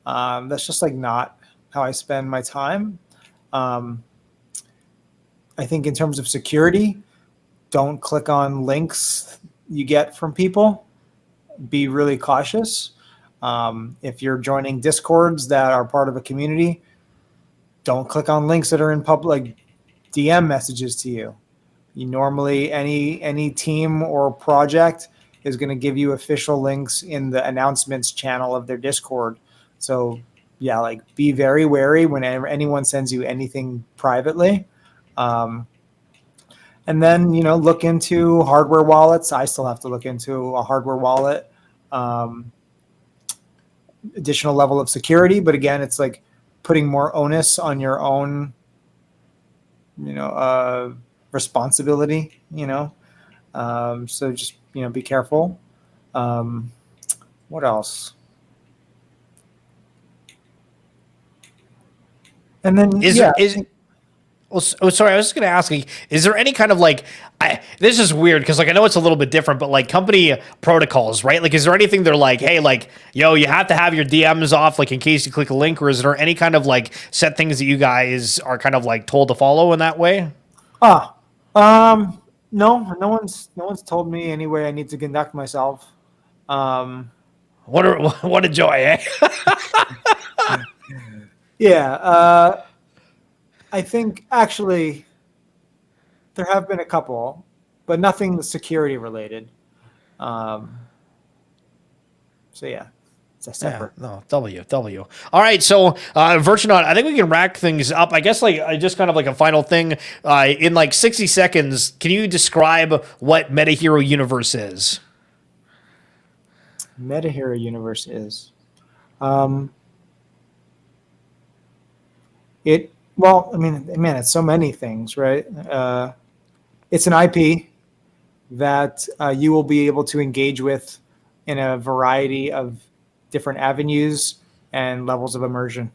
That's just like not how I spend my time. I think in terms of security, don't click on links you get from people. Be really cautious. If you're joining Discords that are part of a community, don't click on links that are in public DM messages to you. You normally, any team or project is going to give you official links in the announcements channel of their Discord. So yeah, like be very wary whenever anyone sends you anything privately. And then, look into hardware wallets. I still have to look into a hardware wallet. Additional level of security, but again, it's like putting more onus on your own, responsibility, so just, be careful. What else? And then, sorry, I was just going to ask, is there any kind of like, this is weird because like I know it's a little bit different, but like company protocols, right? Like, is there anything they're like, hey, like, yo, you have to have your DMs off, like in case you click a link, or is there any kind of like set things that you guys are kind of like told to follow in that way? No one's told me any way I need to conduct myself. What a joy, eh? Yeah. I think actually there have been a couple, but nothing security related. So yeah, it's a separate. Yeah, no, W. All right, so Virtunaut, I think we can rack things up. I guess like just kind of like a final thing in like 60 seconds. Can you describe what MetaHero Universe is? MetaHero Universe is. Well, I mean, man, it's so many things, right? It's an IP that you will be able to engage with in a variety of different avenues and levels of immersion.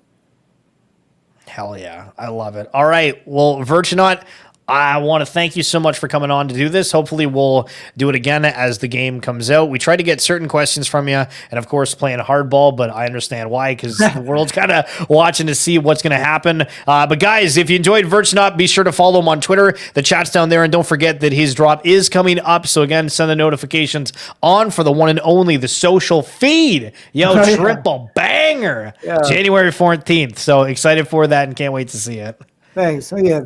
Hell yeah. I love it. All right. Well, Virtunaut, I want to thank you so much for coming on to do this. Hopefully we'll do it again as the game comes out. We try to get certain questions from you, and of course playing hardball, but I understand why, because the world's kind of watching to see what's going to happen. But guys, if you enjoyed Virtunaut, be sure to follow him on Twitter. The chat's down there, and don't forget that his drop is coming up. So again, send the notifications on for the one and only, the social feed. Yo, triple banger. Yeah. January 14th. So excited for that and can't wait to see it. Thanks. So yeah,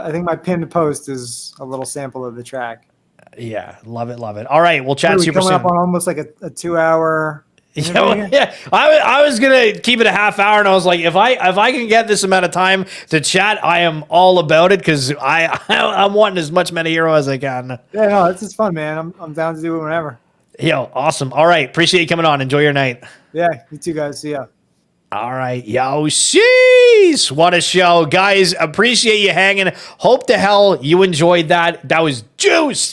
I think my pinned post is a little sample of the track. Yeah, love it. All right, we'll chat super soon. Coming up on almost like a 2-hour. Yeah, I was gonna keep it a half hour, and I was like, if I can get this amount of time to chat, I am all about it because I'm wanting as much MetaHero as I can. Yeah, no, this is fun, man. I'm down to do it whenever. Yo, awesome. All right, appreciate you coming on. Enjoy your night. Yeah, you too, guys. See ya. All right, yo, sheesh, what a show, guys. Appreciate you hanging. Hope to hell you enjoyed that. That was juiced.